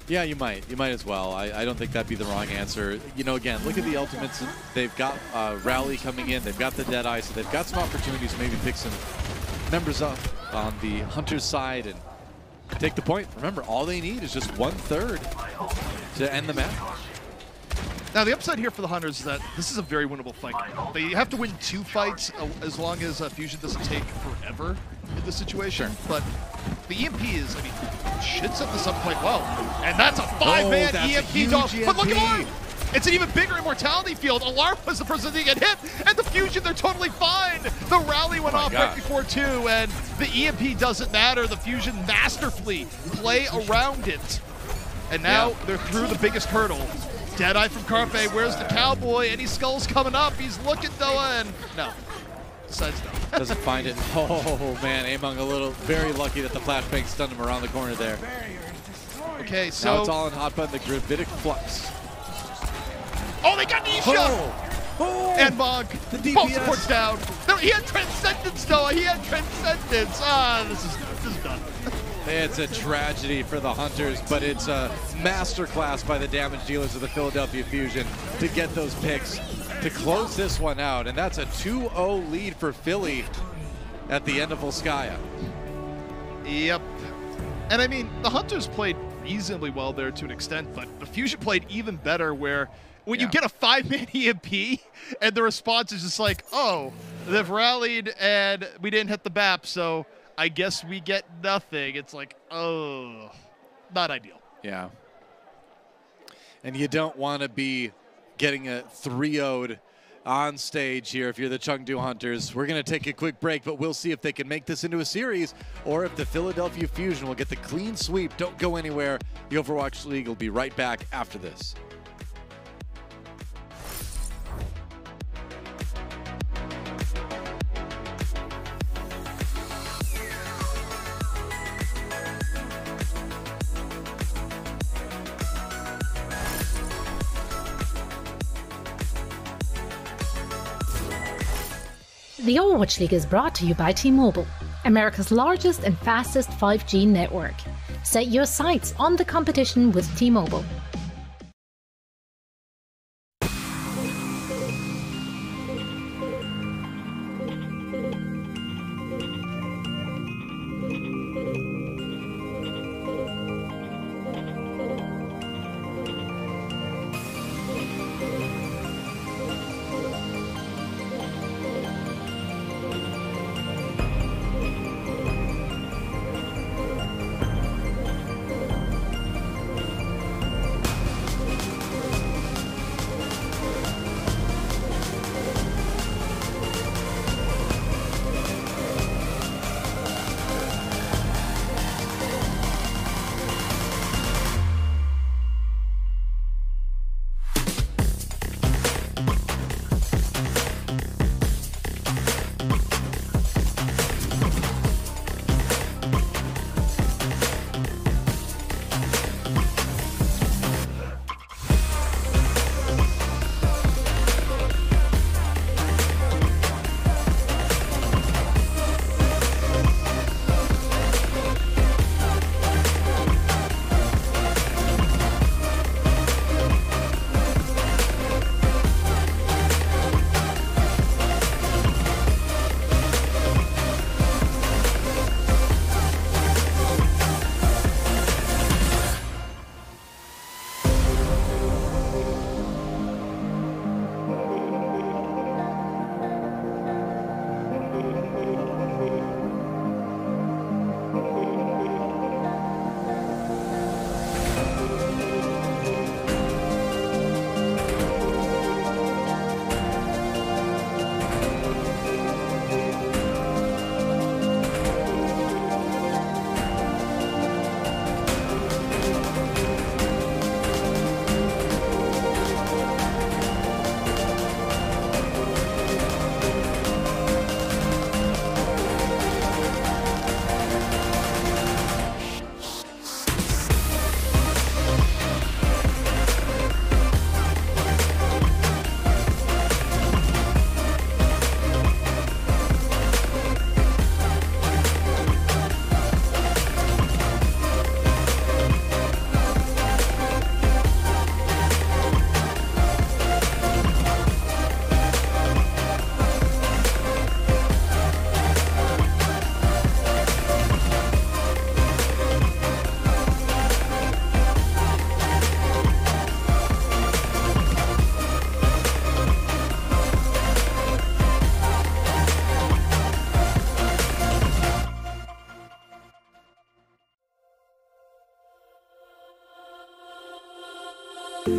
Yeah, you might. You might as well. I don't think that'd be the wrong answer. You know, again, look at the ultimates. They've got Rally coming in. They've got the Deadeye, so they've got some opportunities to maybe pick some members up on the Hunter's side and take the point. Remember, all they need is just 1/3 to end the match. Now, the upside here for the Hunters is that this is a very winnable fight. They have to win 2 fights as long as Fusion doesn't take forever in this situation. Sure. But the EMP is, I mean, should set this up quite well. And that's a 5-man EMP dog. But look at Alarm! It's an even bigger immortality field. Alarm was the person that get hit, and the Fusion, they're totally fine. The Rally went off right before 2, and the EMP doesn't matter. The Fusion masterfully play around it. And now they're through the biggest hurdle. Deadeye from Carpe, where's the Cowboy? Any skulls coming up? He's looking though, and no. Decides no. Doesn't find it. Oh man, Among very lucky that the flashbang stunned him around the corner there. Okay, so now it's all in hot button, the Gravitic Flux. Oh, they got Nisha! And Mog. The DPS. Both supports down. No, he had Transcendence, Noah. He had Transcendence. Ah, this is done. It's a tragedy for the Hunters, but it's a masterclass by the damage dealers of the Philadelphia Fusion to get those picks to close this one out. And that's a 2-0 lead for Philly at the end of Volskaya. Yep. And I mean, the Hunters played reasonably well there to an extent, but the Fusion played even better where when you get a 5-man EMP and the response is just like, oh, they've rallied and we didn't hit the BAP, so I guess we get nothing. It's like, oh, not ideal. Yeah. And you don't want to be getting a 3-0'd on stage here if you're the Chengdu Hunters. We're going to take a quick break, but we'll see if they can make this into a series or if the Philadelphia Fusion will get the clean sweep. Don't go anywhere. The Overwatch League will be right back after this. The Overwatch League is brought to you by T-Mobile, America's largest and fastest 5G network. Set your sights on the competition with T-Mobile. We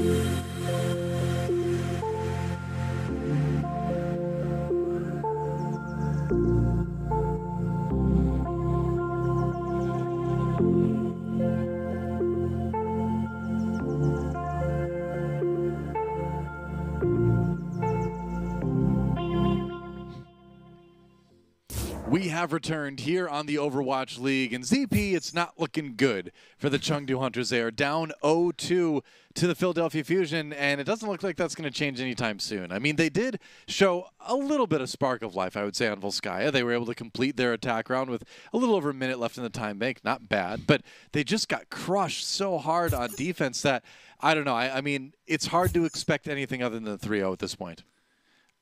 have returned here on the Overwatch League, and ZP, it's not looking good for the Chengdu Hunters. They are down 0-2 to the Philadelphia Fusion, and it doesn't look like that's going to change anytime soon. I mean, they did show a little bit of spark of life, I would say, on Volskaya. They were able to complete their attack round with a little over a minute left in the time bank. Not bad, but they just got crushed so hard on defense that, I don't know. I mean, it's hard to expect anything other than 3-0 at this point.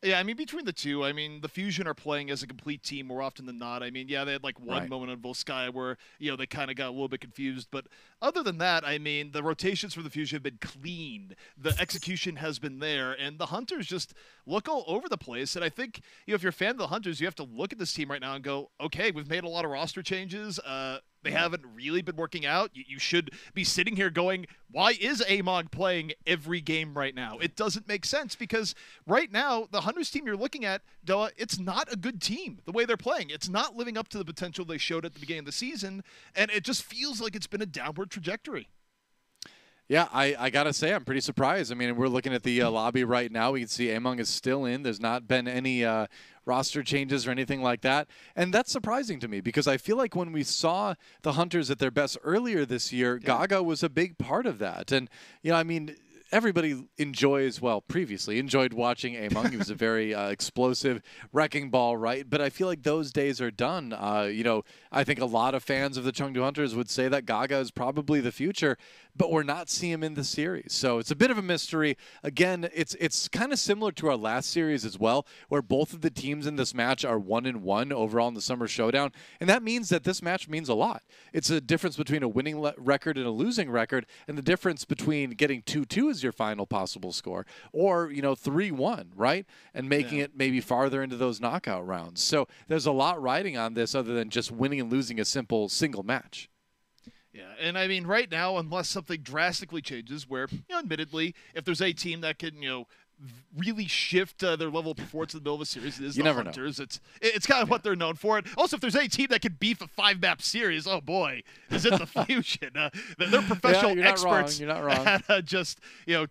Yeah, I mean, between the two, I mean, the Fusion are playing as a complete team more often than not. I mean, yeah, they had like one moment on Volskaya where, you know, they kind of got a little bit confused. But other than that, I mean, the rotations for the Fusion have been clean. The execution has been there. And the Hunters just look all over the place. And I think, you know, if you're a fan of the Hunters, you have to look at this team right now and go, okay, we've made a lot of roster changes. They haven't really been working out. You should be sitting here going, why is Among playing every game right now? It doesn't make sense because right now, the Hunters team you're looking at, Doa, it's not a good team the way they're playing. It's not living up to the potential they showed at the beginning of the season, and it just feels like it's been a downward trajectory. Yeah, I got to say, I'm pretty surprised. I mean, we're looking at the lobby right now. We can see Among is still in. There's not been any roster changes or anything like that. And that's surprising to me because I feel like when we saw the Hunters at their best earlier this year, Gaga was a big part of that. And, you know, I mean, everybody previously enjoyed watching Among. He was a very explosive wrecking ball, right? But I feel like those days are done. You know, I think a lot of fans of the Chengdu Hunters would say that Gaga is probably the future, but we're not seeing him in the series. So it's a bit of a mystery. Again, it's kind of similar to our last series as well, where both of the teams in this match are 1-1 overall in the Summer Showdown. And that means that this match means a lot. It's a difference between a winning record and a losing record, and the difference between getting 2-2 as your final possible score, or, you know, 3-1, right? And making it maybe farther into those knockout rounds. So there's a lot riding on this other than just winning and losing a simple single match. Yeah, and I mean, right now, unless something drastically changes, where, you know, admittedly, if there's a team that can, you know, really shift their level of performance in the middle of a series, it is the Hunters. It's kind of what they're known for. Also, if there's a team that can beef a 5-map series, oh boy, is it the Fusion? They're professional experts. You're not wrong. At just, you know,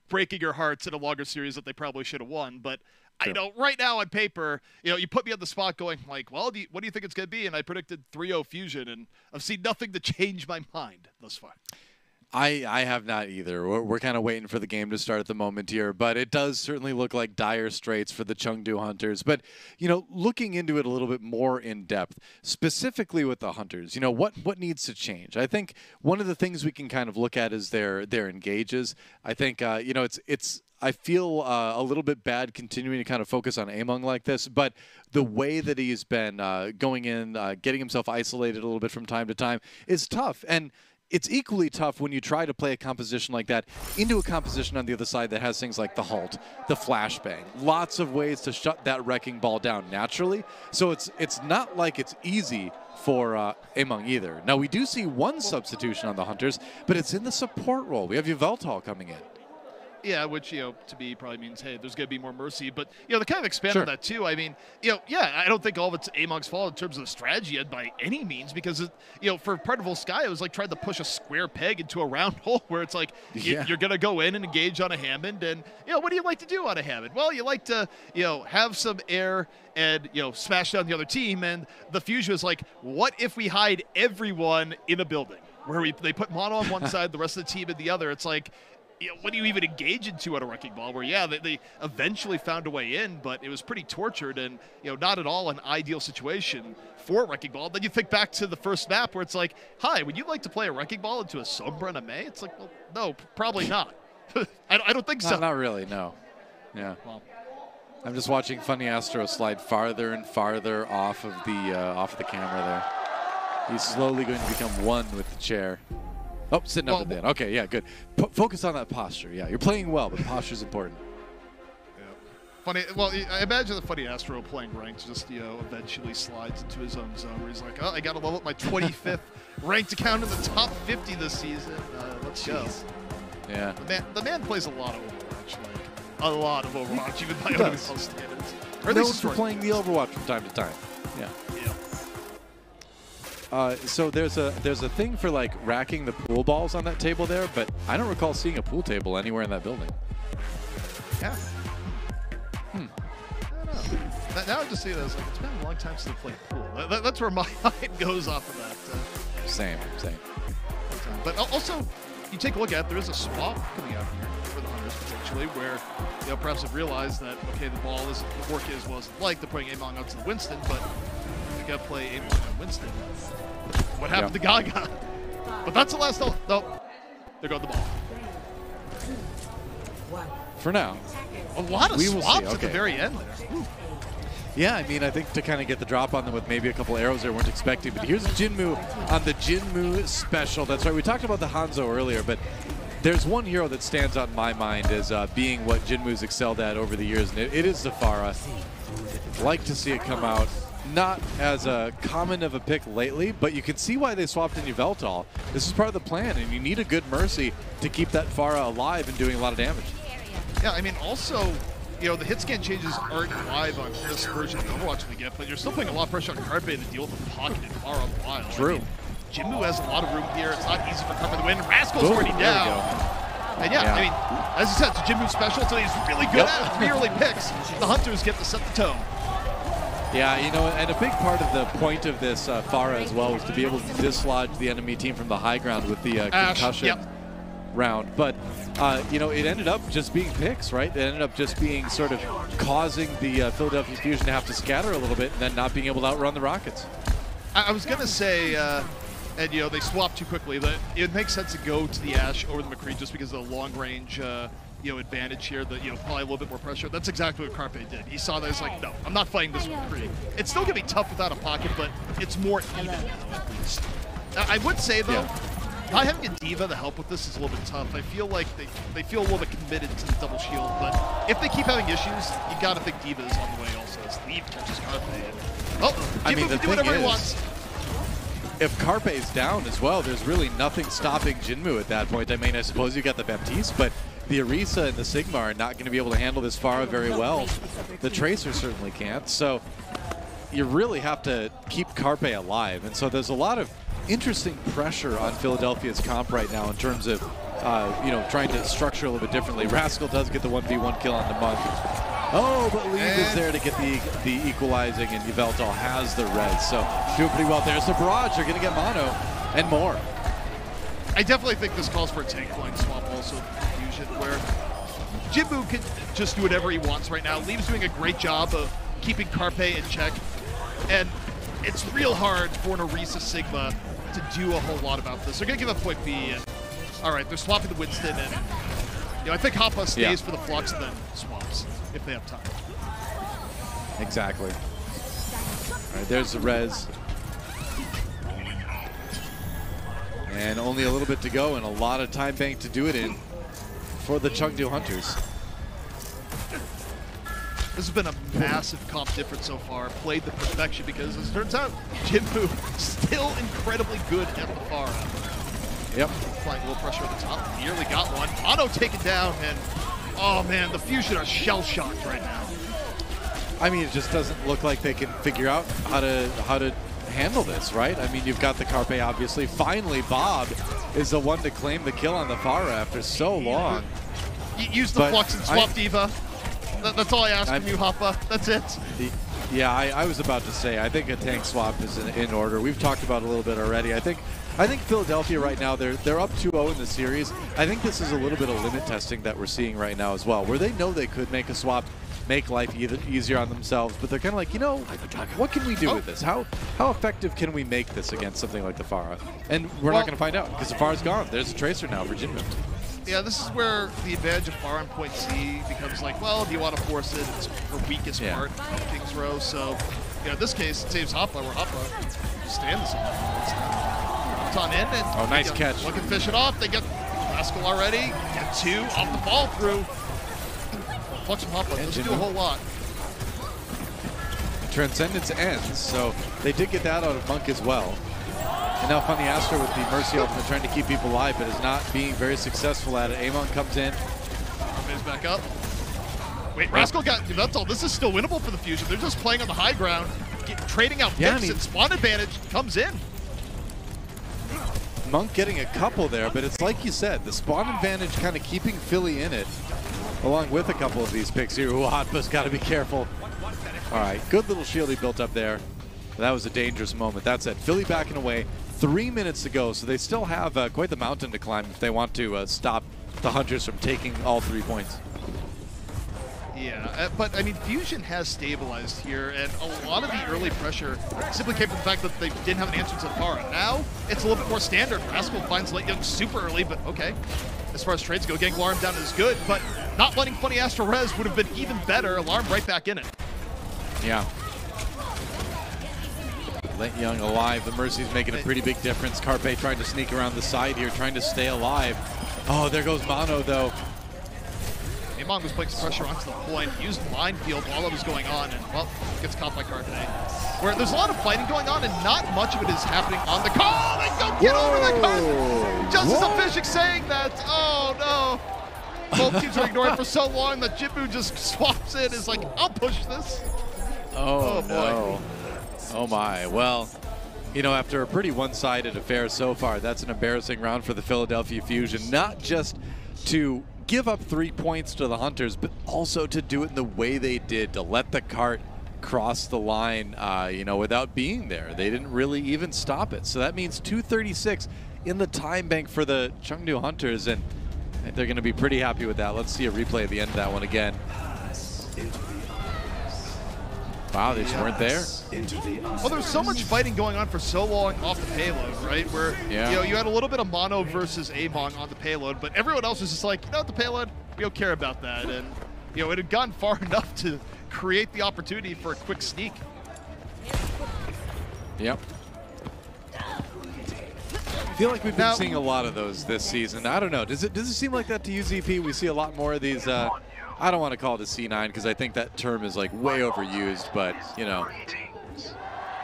breaking your hearts in a longer series that they probably should have won, but. I know right now on paper, you know, you put me on the spot going like, well, what do you think it's going to be? And I predicted 3-0 Fusion, and I've seen nothing to change my mind thus far. I have not either. We're kind of waiting for the game to start at the moment here, but it does certainly look like dire straits for the Chengdu Hunters. But, you know, looking into it a little bit more in depth, specifically with the Hunters, you know, what needs to change? I think one of the things we can kind of look at is their engages. I think, you know, I feel a little bit bad continuing to kind of focus on Among like this, but the way that he's been going in, getting himself isolated a little bit from time to time is tough. And it's equally tough when you try to play a composition like that into a composition on the other side that has things like the halt, the flashbang, lots of ways to shut that wrecking ball down naturally. So it's not like it's easy for Among either. Now, we do see one substitution on the Hunters, but it's in the support role. We have Yveltal coming in. Yeah, which, you know, to me probably means, hey, there's going to be more mercy. But, you know, to kind of expand on that, too, I mean, you know, yeah, I don't think all of it's Among's fault in terms of the strategy by any means because, you know, for part of Volskaya, it was like trying to push a square peg into a round hole where it's like you're going to go in and engage on a Hammond. And, you know, what do you like to do on a Hammond? Well, you like to, you know, have some air and, you know, smash down the other team. And the Fusion is like, what if we hide everyone in a building where they put mono on one side, the rest of the team in the other? It's like, you know, what do you even engage into at a wrecking ball where, yeah, they eventually found a way in, but it was pretty tortured and, you know, not at all an ideal situation for a wrecking ball. Then you think back to the first map where it's like, hi, would you like to play a wrecking ball into a Sombra and a Mei? It's like, well, no, probably not. I don't think so. Not really, no. Yeah. Well, I'm just watching Funny Astro slide farther and farther off of the camera there. He's slowly going to become one with the chair. Oh, sitting up at the end. Okay, yeah, good. Focus on that posture. Yeah, you're playing well, but posture's important. Yeah. Funny. Well, I imagine the Funny Astro playing ranked just, you know, eventually slides into his own zone where he's like, oh, I got to level up my 25th ranked account in the top 50 this season. Let's go. Yeah. The man plays a lot of Overwatch, like a lot of Overwatch, even by other standards. Or at least for playing the Overwatch from time to time. Yeah. So there's a thing for like racking the pool balls on that table there, but I don't recall seeing a pool table anywhere in that building. Yeah. I don't know. Now I just see it as like it's been a long time since I played pool. That's where my mind goes off of that. Same. But also, you take a look at it, there is a swap coming out here for the Hunters potentially, where perhaps have realized that okay, the ball isn't working as well as they'd like. They're putting Among out to the Winston, but you got to play Among on Winston. What happened to Gaga? But that's the last. Nope. There goes the ball. For now. A lot of swaps at the very end there. Yeah, I mean, I think to kind of get the drop on them with maybe a couple arrows they weren't expecting. But here's Jinmu on the Jinmu special. That's right. We talked about the Hanzo earlier, but there's one hero that stands out in my mind as being what Jinmu's excelled at over the years, and it is Zafara. Like to see it come out. Not as common of a pick lately, but you can see why they swapped in Yveltal. This is part of the plan, and you need a good Mercy to keep that Pharah alive and doing a lot of damage. Yeah, I mean, also, the hit scan changes aren't live on this version of Overwatch we get, but you're still putting a lot of pressure on Carpe to deal with the pocket and Pharah on the wild. True. I mean, Jinmu has a lot of room here. It's not easy for Carpe to win. Rascal's already down. And I mean, as you said, it's a Jinmu special, so he's really good at it. 3 early picks. The Hunters get to set the tone. Yeah, and a big part of the point of this Pharah as well was to be able to dislodge the enemy team from the high ground with the concussion round. But, it ended up just being picks, right? It ended up just being sort of causing the Philadelphia Fusion to have to scatter a little bit and then not being able to outrun the Rockets. I was going to say, and they swapped too quickly, but it makes sense to go to the Ashe over the McCree just because of the long range advantage here, that probably a little bit more pressure. That's exactly what Carpe did. He saw that, he's like, no, I'm not fighting this with McCree. It's still gonna be tough without a pocket, but it's more even at least. I would say though, not having a D.Va to help with this is a little bit tough. I feel like they feel a little bit committed to the double shield, but if they keep having issues, you gotta think D.Va is on the way also. As Leave catches Carpe. I mean, the can do whatever he wants. If Carpe's down as well, there's really nothing stopping Jinmu at that point. I mean, I suppose you got the Baptiste, but the Orisa and the Sigma are not going to be able to handle this Pharah very well. The Tracer certainly can't. So you really have to keep Carpe alive. And so there's a lot of interesting pressure on Philadelphia's comp right now in terms of, trying to structure a little bit differently. Rascal does get the 1v1 kill on the Monk. Oh, but Leave is there to get the equalizing, and Yveltal has the res. So doing pretty well there. So Barrage are going to get mono and more. I definitely think this calls for a tank line swap also. Where Jinmu can just do whatever he wants right now. Leave's doing a great job of keeping Carpe in check, and it's real hard for an Orisa Sigma to do a whole lot about this. They're going to give up point B, and all right, they're swapping the Winston, and I think Hoppa stays for the Flux and then swaps if they have time. Exactly. All right, there's the res. And only a little bit to go and a lot of time bank to do it in for the Chengdu Hunters. This has been a massive comp difference so far. Played the perfection because, as it turns out, Jinmu still incredibly good at the Pharah. Yep. Applying a little pressure at the top. Nearly got one. Mono taken down, and oh man, the Fusion are shell-shocked right now. I mean, it just doesn't look like they can figure out how to handle this, right? I mean, you've got the Carpe, obviously. Finally, Bob is the one to claim the kill on the Pharah after so long. Use the Flux and swap D.Va. That's all I ask from you, Hoppa. That's it. Yeah, I was about to say, I think a tank swap is in order. We've talked about it a little bit already. I think Philadelphia right now, they're up 2-0 in the series. I think this is a little bit of limit testing that we're seeing right now as well, where they know they could make a swap, make life easier on themselves, but they're kind of like, what can we do with this? How effective can we make this against something like the Pharah? And we're not going to find out because the Pharah's gone. There's a Tracer now for Jinmu. Yeah, this is where the advantage of Pharah on point C becomes like, well, do you want to force it? It's the weakest part of King's Row. So, in this case, it saves Hoppa, where Hoppa just stands comes on in and nice catch. Looking to fish it off. They get Rascal already. Get 2 off the fall through. Flux and Hoppa doesn't do a whole lot. Transcendence ends, so they did get that out of Monk as well. And now Funny Astro with the Mercy ultimate trying to keep people alive, but is not being very successful at it. Amon comes in. Carpe's back up. Wait, Rascal got Yveltal. This is still winnable for the Fusion. They're just playing on the high ground, trading out picks, and spawn advantage comes in. Monk getting a couple there, but it's like you said, the spawn advantage kind of keeping Philly in it, along with a couple of these picks here. Ooh, Hotba's got to be careful. All right, good little shield he built up there. That was a dangerous moment. That's it. Philly backing away. 3 minutes to go, so they still have quite the mountain to climb if they want to stop the Hunters from taking all 3 points. Yeah, but I mean, Fusion has stabilized here, and a lot of the early pressure simply came from the fact that they didn't have an answer to Pharah. Now, it's a little bit more standard. Rascal finds LeTyoung super early, but okay. As far as trades go, getting Alarm down is good, but not letting Funny Astro res would have been even better. Alarm right back in it. Yeah. LeTyoung alive. The Mercy's making a pretty big difference. Carpe trying to sneak around the side here, trying to stay alive. Oh, there goes Mono, though. Amon was putting some pressure onto the point, used Minefield while it was going on, and, well, gets caught by Carpe. Where there's a lot of fighting going on, and not much of it is happening on the car. They don't get over the car. Justice of Fishik saying that. Oh, no. Both teams are ignoring for so long that Jinmu just swaps in, is like, I'll push this. Oh no. Oh, my. Well, you know, after a pretty one-sided affair so far, that's an embarrassing round for the Philadelphia Fusion. Not just to give up 3 points to the Hunters, but also to do it in the way they did, to let the cart cross the line, you know, without being there. They didn't really even stop it. So that means 2:36 in the time bank for the Chengdu Hunters, and they're going to be pretty happy with that. Let's see a replay at the end of that one again. Wow, they just weren't there. Well, there's so much fighting going on for so long off the payload, right? Where you know, you had a little bit of Mono versus Amon on the payload, but everyone else was just like, you know what, the payload, we don't care about that. And you know, it had gone far enough to create the opportunity for a quick sneak. Yep. I feel like we've been seeing a lot of those this season. I don't know. Does it seem like that to you, ZP? We see a lot more of these. I don't want to call it a C9 because I think that term is like way overused, but you know.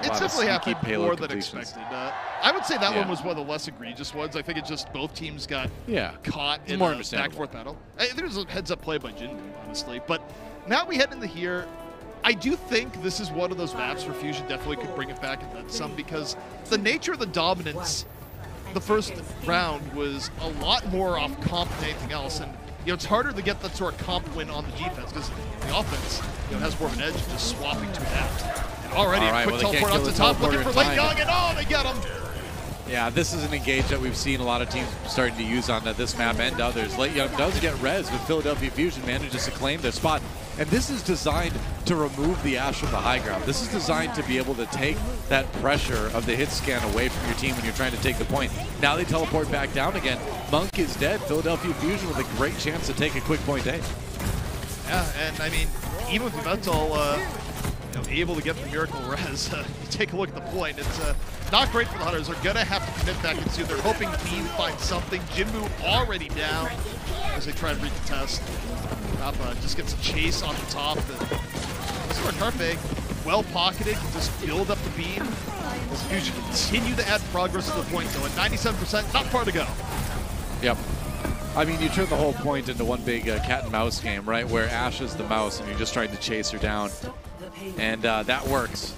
It's definitely happened more than expected. I would say that one was one of the less egregious ones. I think it just both teams got caught in a back-and-forth battle. There was a heads-up play by Jinmu, honestly. But now we head into here. I do think this is one of those maps where Fusion definitely could bring it back and then some, because the nature of the dominance the first round was a lot more off comp than anything else. And you know, it's harder to get that sort of comp win on the defense because the offense, you know, has more of an edge just swapping to adapt. And already a quick teleport up to top, looking for LeTyoung, and oh, they get him! Yeah, this is an engage that we've seen a lot of teams starting to use on this map and others. LeTyoung does get res, but Philadelphia Fusion manages to claim their spot. And this is designed to remove the Ash from the high ground. This is designed to be able to take that pressure of the hit scan away from your team when you're trying to take the point. Now they teleport back down again. Monk is dead. Philadelphia Fusion with a great chance to take a quick point A. Yeah, and I mean, even with Yveltal able to get the miracle res, you take a look at the point. It's not great for the Hunters. They're going to have to commit back into. They're hoping Beam finds something. Jinmu already down as they try to recontest. Kappa just gets a chase on the top. This is where Carpe, well pocketed, can just build up the beam. As Fusion continue to add progress to the point, though. At 97%, not far to go. Yep. I mean, you turn the whole point into one big cat and mouse game, right? Where Ash is the mouse and you're just trying to chase her down. And that works.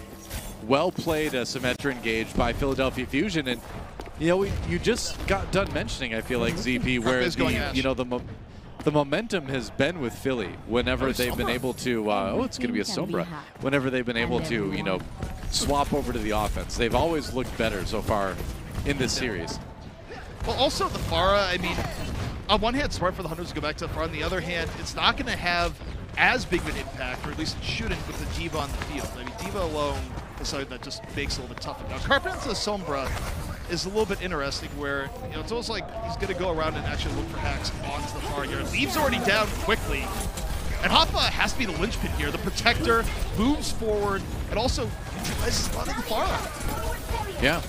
Well played, Symmetra engaged by Philadelphia Fusion. And, you know, you just got done mentioning, I feel like, ZP, where the momentum has been with Philly whenever they've been able to, it's going to be a Sombra, whenever they've been able to, you know, swap over to the offense. They've always looked better so far in this series. Well, also the Pharah, I mean, on one hand, smart for the Hunters to go back to the Pharah. On the other hand, it's not going to have as big of an impact, or at least it shouldn't, with the D.Va on the field. I mean, D.Va alone is something that just makes it a little bit tougher. Now, Carpenter's Sombra is a little bit interesting where, you know, it's almost like he's going to go around and actually look for hacks onto the Pharah here. Leaves already down quickly. And Hoppa has to be the linchpin here. The protector moves forward and also neutralizes a lot of the Pharah. Yeah.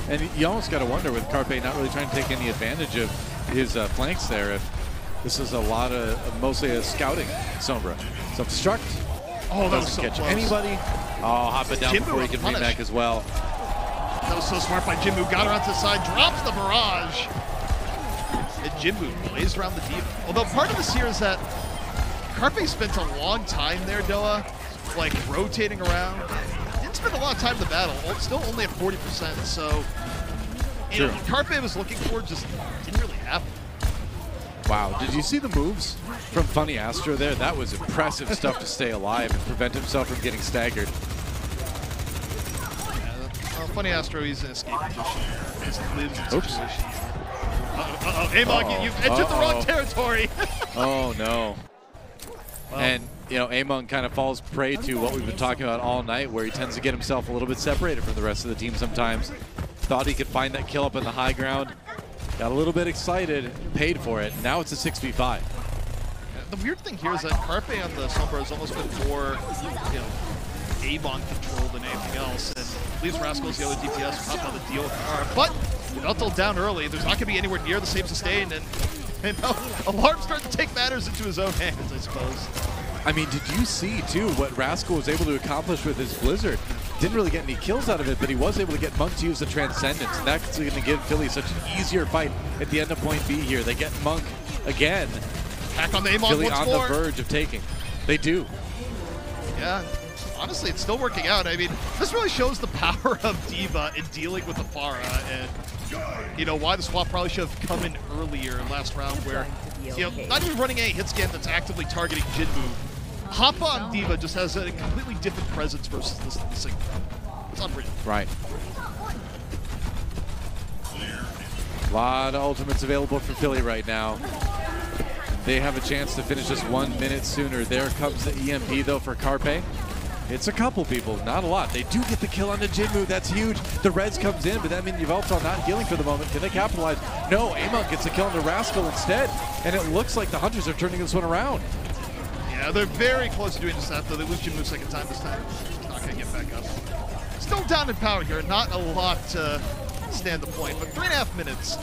And you almost got to wonder with Carpe not really trying to take any advantage of his flanks there, if this is a lot of mostly a scouting Sombra. Self-destruct. Oh, that was doesn't so catch close. anybody. Oh, Hoppa down before he can remake as well. That was so smart by Jinmu. Got her onto the side, drops the barrage. And Jinmu plays around the D.Va. Although part of this here is that Carpe spent a long time there, Doa, like rotating around. Didn't spend a lot of time in the battle. Still only at 40%. So, you know, what Carpe was looking for just didn't really happen. Wow, did you see the moves from Funny Astro there? That was impressive stuff to stay alive and prevent himself from getting staggered. Yeah, Funny Astro, he's in escape position. Just lives in situations. Amon, you've entered the wrong territory. Oh, no. Well, and, you know, Amon kind of falls prey to what we've been talking about all night, where he tends to get himself a little bit separated from the rest of the team sometimes. Thought he could find that kill up in the high ground. Got a little bit excited, paid for it. Now it's a 6v5. The weird thing here is that Carpe on the Sombra has almost been more, you know, Amon control than anything else, and leaves Rascal's the other DPS who have to deal with the car. But Yveltal down early. There's not going to be anywhere near the same sustain, and Alarm starting to take matters into his own hands, I suppose. I mean, did you see, too, what Rascal was able to accomplish with his Blizzard? Didn't really get any kills out of it, but he was able to get Monk to use the Transcendence, and that's going to give Philly such an easier fight at the end of point B here. They get Monk again. Back on the Amon Philly once on more. the verge of taking. They do. Yeah, honestly, it's still working out. I mean, this really shows the power of D.Va in dealing with the Pharah, and you know why the swap probably should have come in earlier last round, where you know not even running a hit scan that's actively targeting Jinmu. Hop on D.Va just has a completely different presence versus this thing. It's unreal. Right. A lot of ultimates available for Philly right now. They have a chance to finish this 1 minute sooner. There comes the EMP, though, for Carpe. It's a couple people, not a lot. They do get the kill on the Jinmu. That's huge. The res comes in, but that means Yveltal not healing for the moment. Can they capitalize? No, Amon gets the kill on the Rascal instead, and it looks like the Hunters are turning this one around. Yeah, they're very close to doing just that, though. They lose Jinmu second time this time. He's not going to get back up. Still down in power here. Not a lot to stand the point, but 3.5 minutes.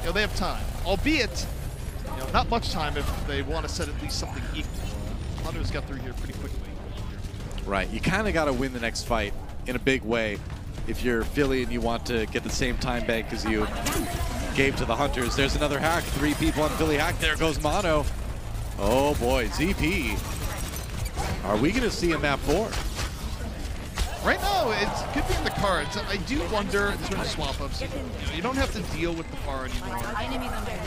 You know, they have time. Albeit, you know, not much time if they want to set at least something equal. Hunters got through here pretty quickly. Right. You kind of got to win the next fight in a big way if you're Philly and you want to get the same time bank as you gave to the Hunters. There's another hack. 3 people on Philly hack. There goes Mono. Oh boy, ZP. Are we going to see a map 4? Right now, it could be in the cards. I do wonder in terms of swap-ups, you don't have to deal with the bar anymore.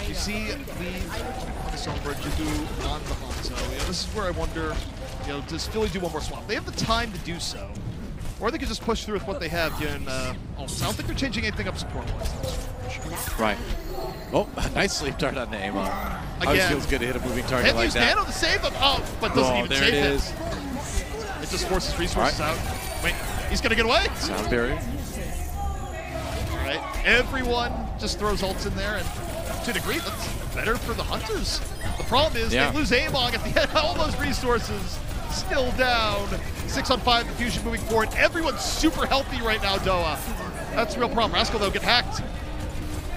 You see Leave on the Sombra, Jibu on the Hanzo. Yeah, this is where I wonder, you know, does Philly do one more swap? They have the time to do so. Or they could just push through with what they have here in I don't think they're changing anything up support-wise. Right. Oh, nice sleep dart on the Amon. Always feels good to hit a moving target like that. Nano to save him. Oh, but doesn't even save it. It just forces resources out. Wait, he's gonna get away? Sound barrier. All right, everyone just throws ults in there, and to a degree, that's better for the Hunters. The problem is they lose Amon at the end. All those resources still down. 6 on 5, the Fusion moving forward. Everyone's super healthy right now, Doa. That's the real problem. Rascal, though, get hacked.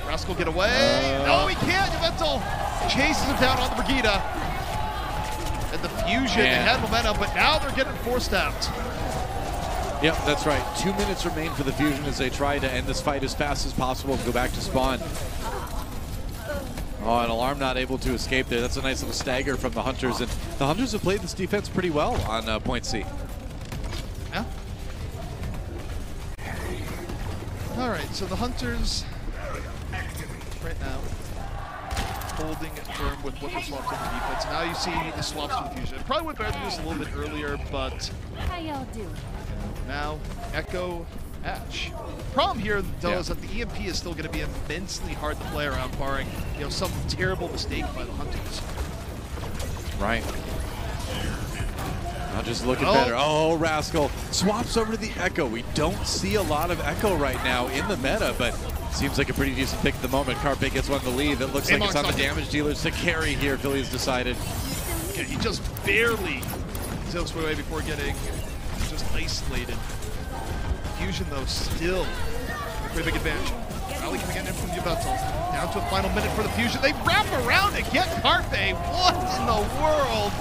Rascal get away. No, he can't. Yveltal chases him down on the Brigitte. And the Fusion, they had momentum, but now they're getting forced out. Yep, that's right. 2 minutes remain for the Fusion as they try to end this fight as fast as possible and go back to spawn. Oh, an Alarm not able to escape there. That's a nice little stagger from the Hunters. And the Hunters have played this defense pretty well on point C. Yeah. All right, so the Hunters right now holding firm with what they're swapped in the defense. Now you see the swaps to the Fusion. It probably would better do this a little bit earlier, but how y'all do? Now Echo Ash. Problem here, though, is that the EMP is still going to be immensely hard to play around, barring some terrible mistake by the Hunters. Right. Now just looking better. Oh, Rascal swaps over to the Echo. We don't see a lot of Echo right now in the meta, but seems like a pretty decent pick at the moment. Carpe gets one to leave. It looks like it's on the damage dealers to carry here. Philly's decided. Okay, he just barely tilts away before getting just isolated. Fusion, though, still a pretty big advantage. Rally coming in from Yveltal. Down to a final minute for the Fusion. They wrap around and get Carpe. What in the world?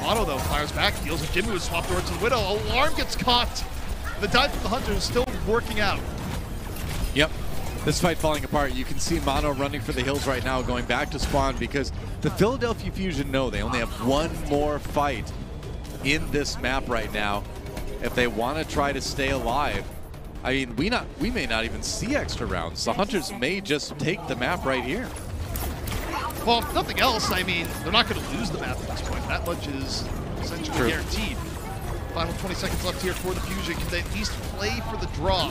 Mono, though, fires back, deals with Jinmu, swapped over to the Widow. Alarm gets caught. The dive from the Hunter is still working out. Yep. This fight falling apart. You can see Mono running for the hills right now, going back to spawn, because the Philadelphia Fusion know they only have one more fight in this map right now if they want to try to stay alive. I mean, we may not even see extra rounds. The Hunters may just take the map right here. Well, if nothing else, I mean, they're not going to lose the map at this point. That much is essentially guaranteed. Final 20 seconds left here for the Fusion. Can they at least play for the draw?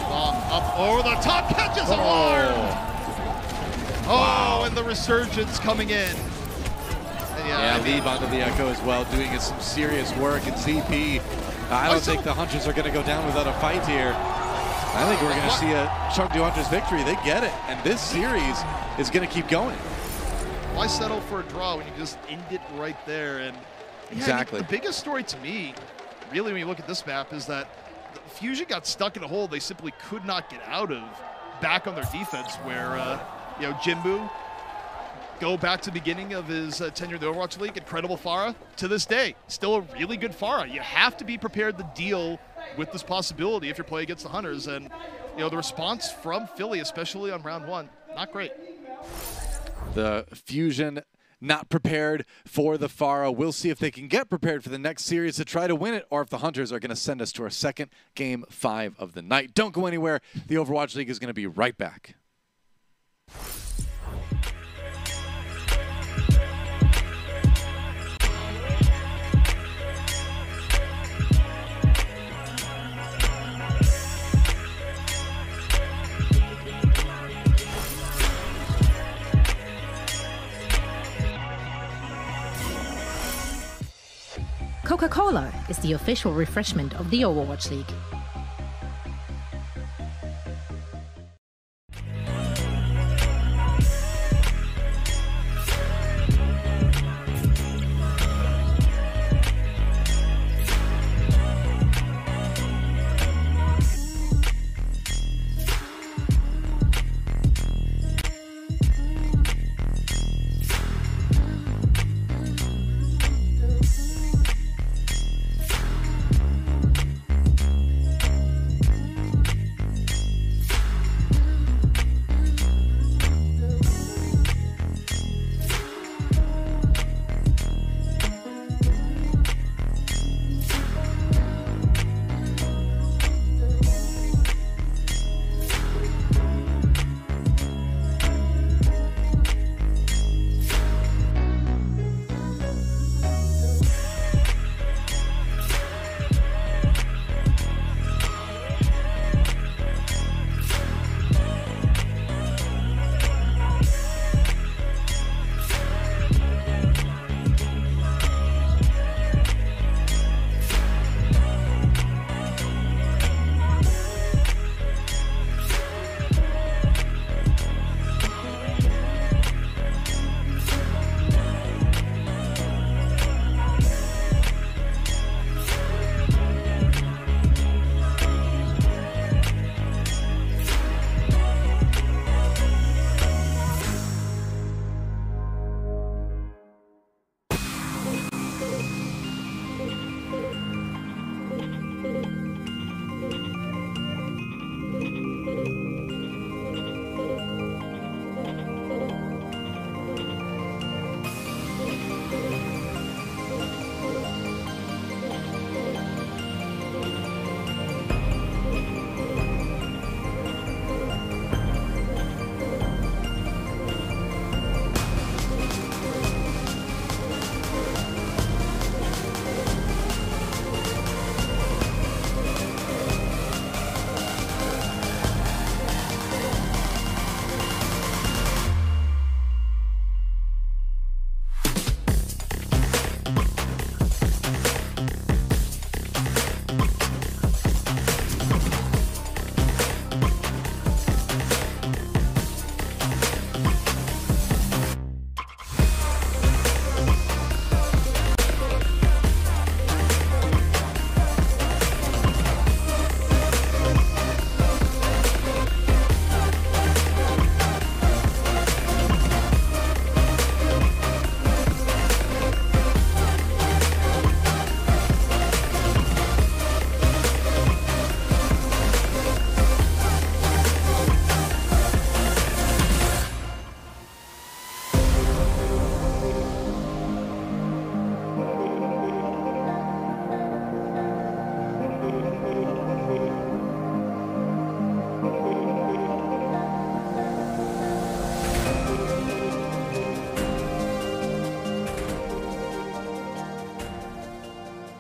Bomb up over the top, catches Alarm! Oh, and the Resurgence coming in. Yeah, leave onto the Echo as well, doing some serious work. And ZP, I don't think the Hunters are going to go down without a fight here. I think we're going to see a Chengdu Hunters victory. They get it, and this series is going to keep going. Why settle for a draw when you just end it right there? And yeah, exactly. I mean, the biggest story to me, really, when you look at this map, is that the Fusion got stuck in a hole they simply could not get out of back on their defense, where you know, Jinbu, go back to the beginning of his tenure in the Overwatch League, incredible Pharah. To this day, still a really good Pharah. You have to be prepared to deal with this possibility if you're playing against the Hunters. And you know, the response from Philly, especially on round one, not great. The Fusion not prepared for the Pharah. We'll see if they can get prepared for the next series to try to win it, or if the Hunters are going to send us to our second Game 5 of the night. Don't go anywhere. The Overwatch League is going to be right back. Coca-Cola is the official refreshment of the Overwatch League.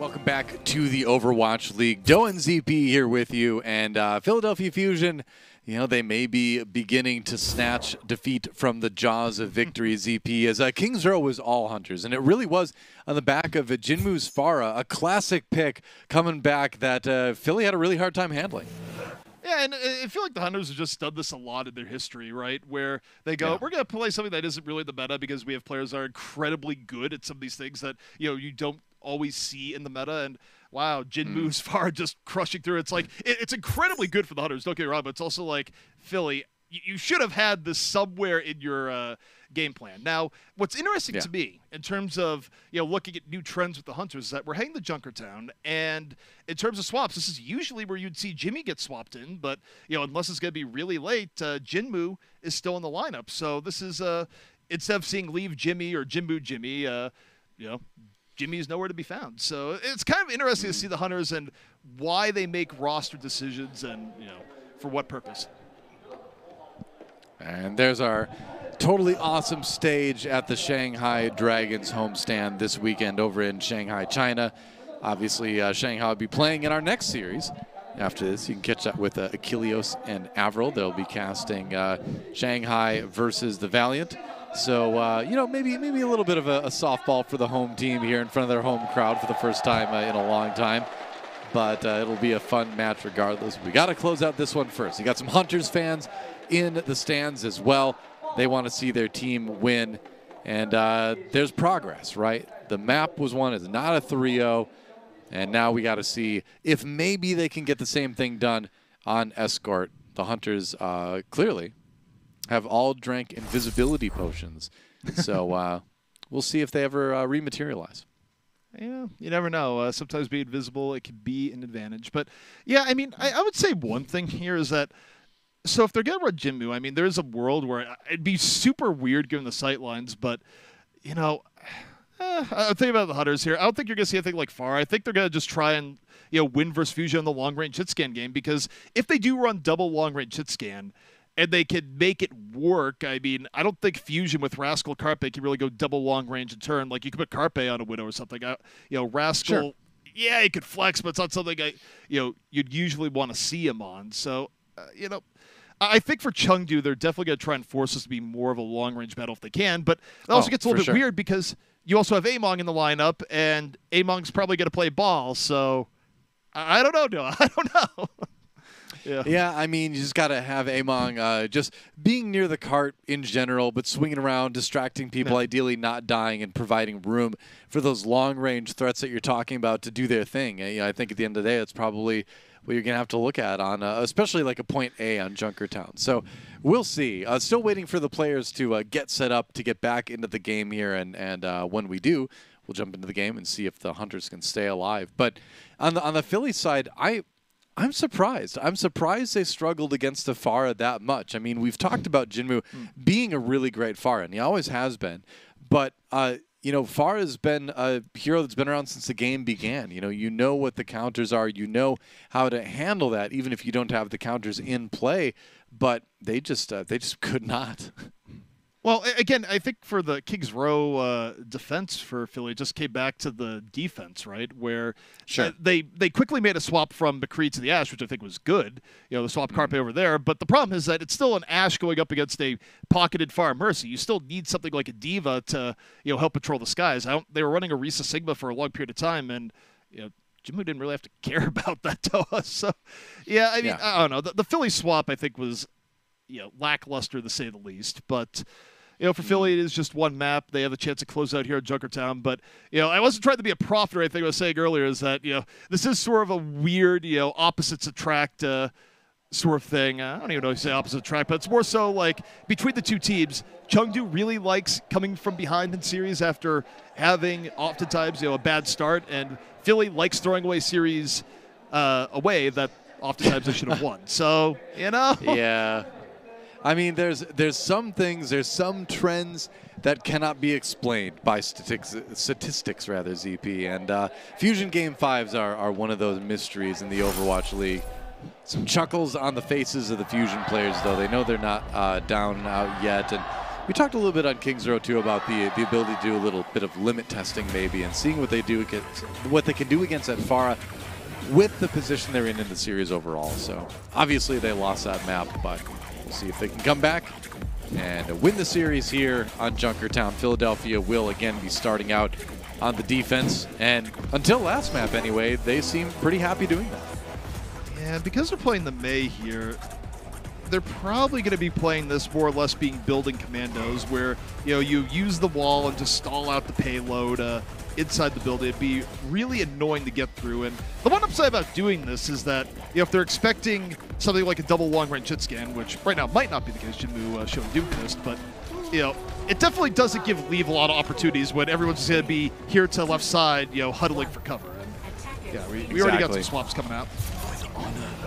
welcome back to the Overwatch League. Doe and ZP here with you, and Philadelphia Fusion, you know, they may be beginning to snatch defeat from the jaws of victory, ZP, as Kings Row was all Hunters, and it really was on the back of Jinmu's Pharah, a classic pick coming back that Philly had a really hard time handling. Yeah, and I feel like the Hunters have just done this a lot in their history, right? Where they go, we're going to play something that isn't really the meta because we have players that are incredibly good at some of these things that, you know, you don't always see in the meta. And wow, Jinmu's Pharah just crushing through. It's like, it's incredibly good for the Hunters, don't get me wrong, but it's also like, Philly, you should have had this somewhere in your game plan. Now, what's interesting to me in terms of, you know, looking at new trends with the Hunters is that we're heading to Junkertown, and in terms of swaps, this is usually where you'd see Jimmy get swapped in, but, you know, unless it's going to be really late, Jinmu is still in the lineup. So this is, instead of seeing leave Jimmy or Jinmu Jimmy, you know, Jimmy's nowhere to be found. So it's kind of interesting to see the Hunters and why they make roster decisions and, you know, for what purpose. And there's our totally awesome stage at the Shanghai Dragons homestand this weekend over in Shanghai, China. Obviously, Shanghai will be playing in our next series. After this, you can catch up with Achilleos and Avril. They'll be casting Shanghai versus the Valiant. So, you know, maybe a little bit of a softball for the home team here in front of their home crowd for the first time in a long time. But it'll be a fun match regardless. We got to close out this one first. You got some Hunters fans in the stands as well. They want to see their team win. And there's progress, right? The map was won. It's not a 3-0. And now we got to see if maybe they can get the same thing done on Escort. The Hunters clearly have all drank invisibility potions. So we'll see if they ever rematerialize. Yeah, you never know. Sometimes being invisible, it can be an advantage. But, yeah, I mean, I would say one thing here is that, so if they're going to run Jinmu, I mean, there is a world where it'd be super weird given the sight lines, but, you know, I'm thinking about the Hunters here. I don't think you're going to see anything like Pharah. I think they're going to just try and, you know, win versus Fusion in the long-range hit-scan game, because if they do run double long-range hit-scan, and they can make it work. I mean, I don't think Fusion with Rascal Carpe can really go double long range and turn. Like, you could put Carpe on a Widow or something. You know, Rascal, yeah, he could flex, but it's not something you'd usually want to see him on. So, you know, I think for Chengdu, they're definitely going to try and force this to be more of a long range battle if they can. But it also gets a little bit weird because you also have Among in the lineup, and Among's probably going to play ball. So, I don't know, Noah. I don't know. Yeah, I mean, you just got to have Among just being near the cart in general, but swinging around, distracting people, ideally not dying, and providing room for those long-range threats that you're talking about to do their thing. You know, I think at the end of the day, that's probably what you're going to have to look at on, especially like a point A on Junkertown. So we'll see. Still waiting for the players to get set up to get back into the game here, and when we do, we'll jump into the game and see if the Hunters can stay alive. But on the Philly side, I'm surprised. I'm surprised they struggled against the Pharah that much. I mean, we've talked about Jinmu being a really great Pharah, and he always has been. But, you know, Pharah has been a hero that's been around since the game began. You know what the counters are. You know how to handle that, even if you don't have the counters in play. But they just could not. Well, again, I think for the Kings Row defense for Philly, it just came back to the defense, right? Where they quickly made a swap from McCree to the Ashe, which I think was good. You know, the swap Carpe over there. But the problem is that it's still an Ashe going up against a pocketed Pharah Mercy. You still need something like a D.Va to, you know, help patrol the skies. They were running Orisa Sigma for a long period of time, and, you know, Jinmu didn't really have to care about that to us. So, yeah, I mean, I don't know. The Philly swap, I think, was, you know, lackluster to say the least. But, you know, for Philly, it is just one map. They have a chance to close out here at Junkertown. But, you know, I wasn't trying to be a prophet or anything I was saying earlier is that, you know, this is sort of a weird, you know, opposites attract sort of thing. I don't even know if you say opposite attract, but it's more so like between the two teams, Chengdu really likes coming from behind in series after having oftentimes, you know, a bad start. And Philly likes throwing away series away that oftentimes they should have won. So, you know. Yeah. I mean, there's some things, there's some trends that cannot be explained by statistics rather, ZP. And Fusion Game 5s are one of those mysteries in the Overwatch League. Some chuckles on the faces of the Fusion players, though. They know they're not down and out yet. And We talked a little bit on Kings Row too about the ability to do a little bit of limit testing maybe and seeing what they do against what they can do against Pharah with the position they're in the series overall. So obviously they lost that map, but we'll see if they can come back and win the series here on Junkertown. Philadelphia will again be starting out on the defense, and until last map anyway, they seem pretty happy doing that. Yeah, because they're playing the Mei here, they're probably going to be playing this more or less being building commandos, where you use the wall and just stall out the payload inside the build. It'd be really annoying to get through. And the one upside about doing this is that if they're expecting something like a double long-range hit scan, which right now might not be the case, Jinmu showing Doomfist, but it definitely doesn't give Leave a lot of opportunities when everyone's just going to be here to the left side, huddling for cover. And yeah, we already got some swaps coming out.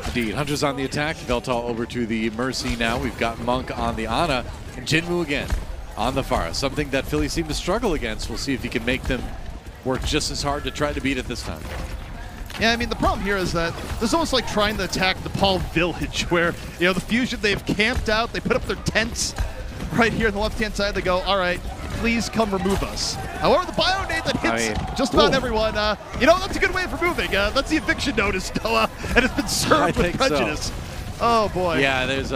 Indeed. Hunter's on the attack. Veltal over to the Mercy now. We've got Monk on the Ana, and Jinmu again on the Pharah. Something that Philly seemed to struggle against. We'll see if he can make them work just as hard to try to beat it this time. Yeah, I mean, the problem here is that this is almost like trying to attack Nepal Village, where, the Fusion, they've camped out, they put up their tents right here on the left-hand side. They go, all right, please come remove us. However, the bio nade that hits just about everyone, that's a good way of removing. That's the eviction notice, Noah, and it's been served with prejudice. So. Oh, boy. Yeah, there's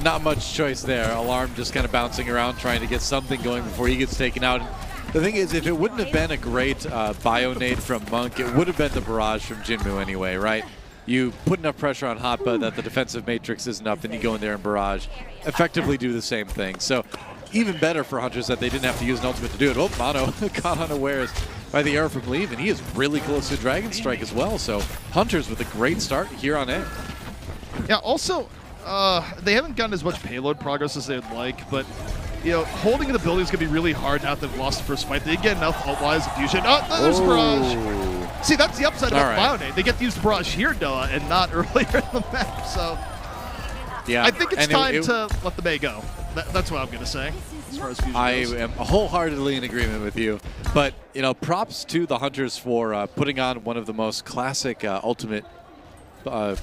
not much choice there. Alarm just kind of bouncing around, trying to get something going before he gets taken out. The thing is, if it wouldn't have been a great bio nade from Monk, it would have been the barrage from Jinmu anyway, right? You put enough pressure on Hotba that the defensive matrix isn't up, then you go in there and barrage. Effectively do the same thing. So even better for Hunters that they didn't have to use an ultimate to do it. Oh, Mono caught unawares by the arrow from Leave, and he is really close to Dragon Strike as well. So Hunters with a great start here on A. Yeah, also, they haven't gotten as much payload progress as they'd like, but holding in the building is going to be really hard now that they've lost the first fight. They did get enough ult-wise of Fusion. Oh, there's Barrage. See, that's the upside of Bionade. They get to use the Barrage here, Noah, and not earlier in the map. So yeah, I think it's time to let the Mei go. That's what I'm going to say as far as Fusion goes. I am wholeheartedly in agreement with you. But, props to the Hunters for putting on one of the most classic ultimate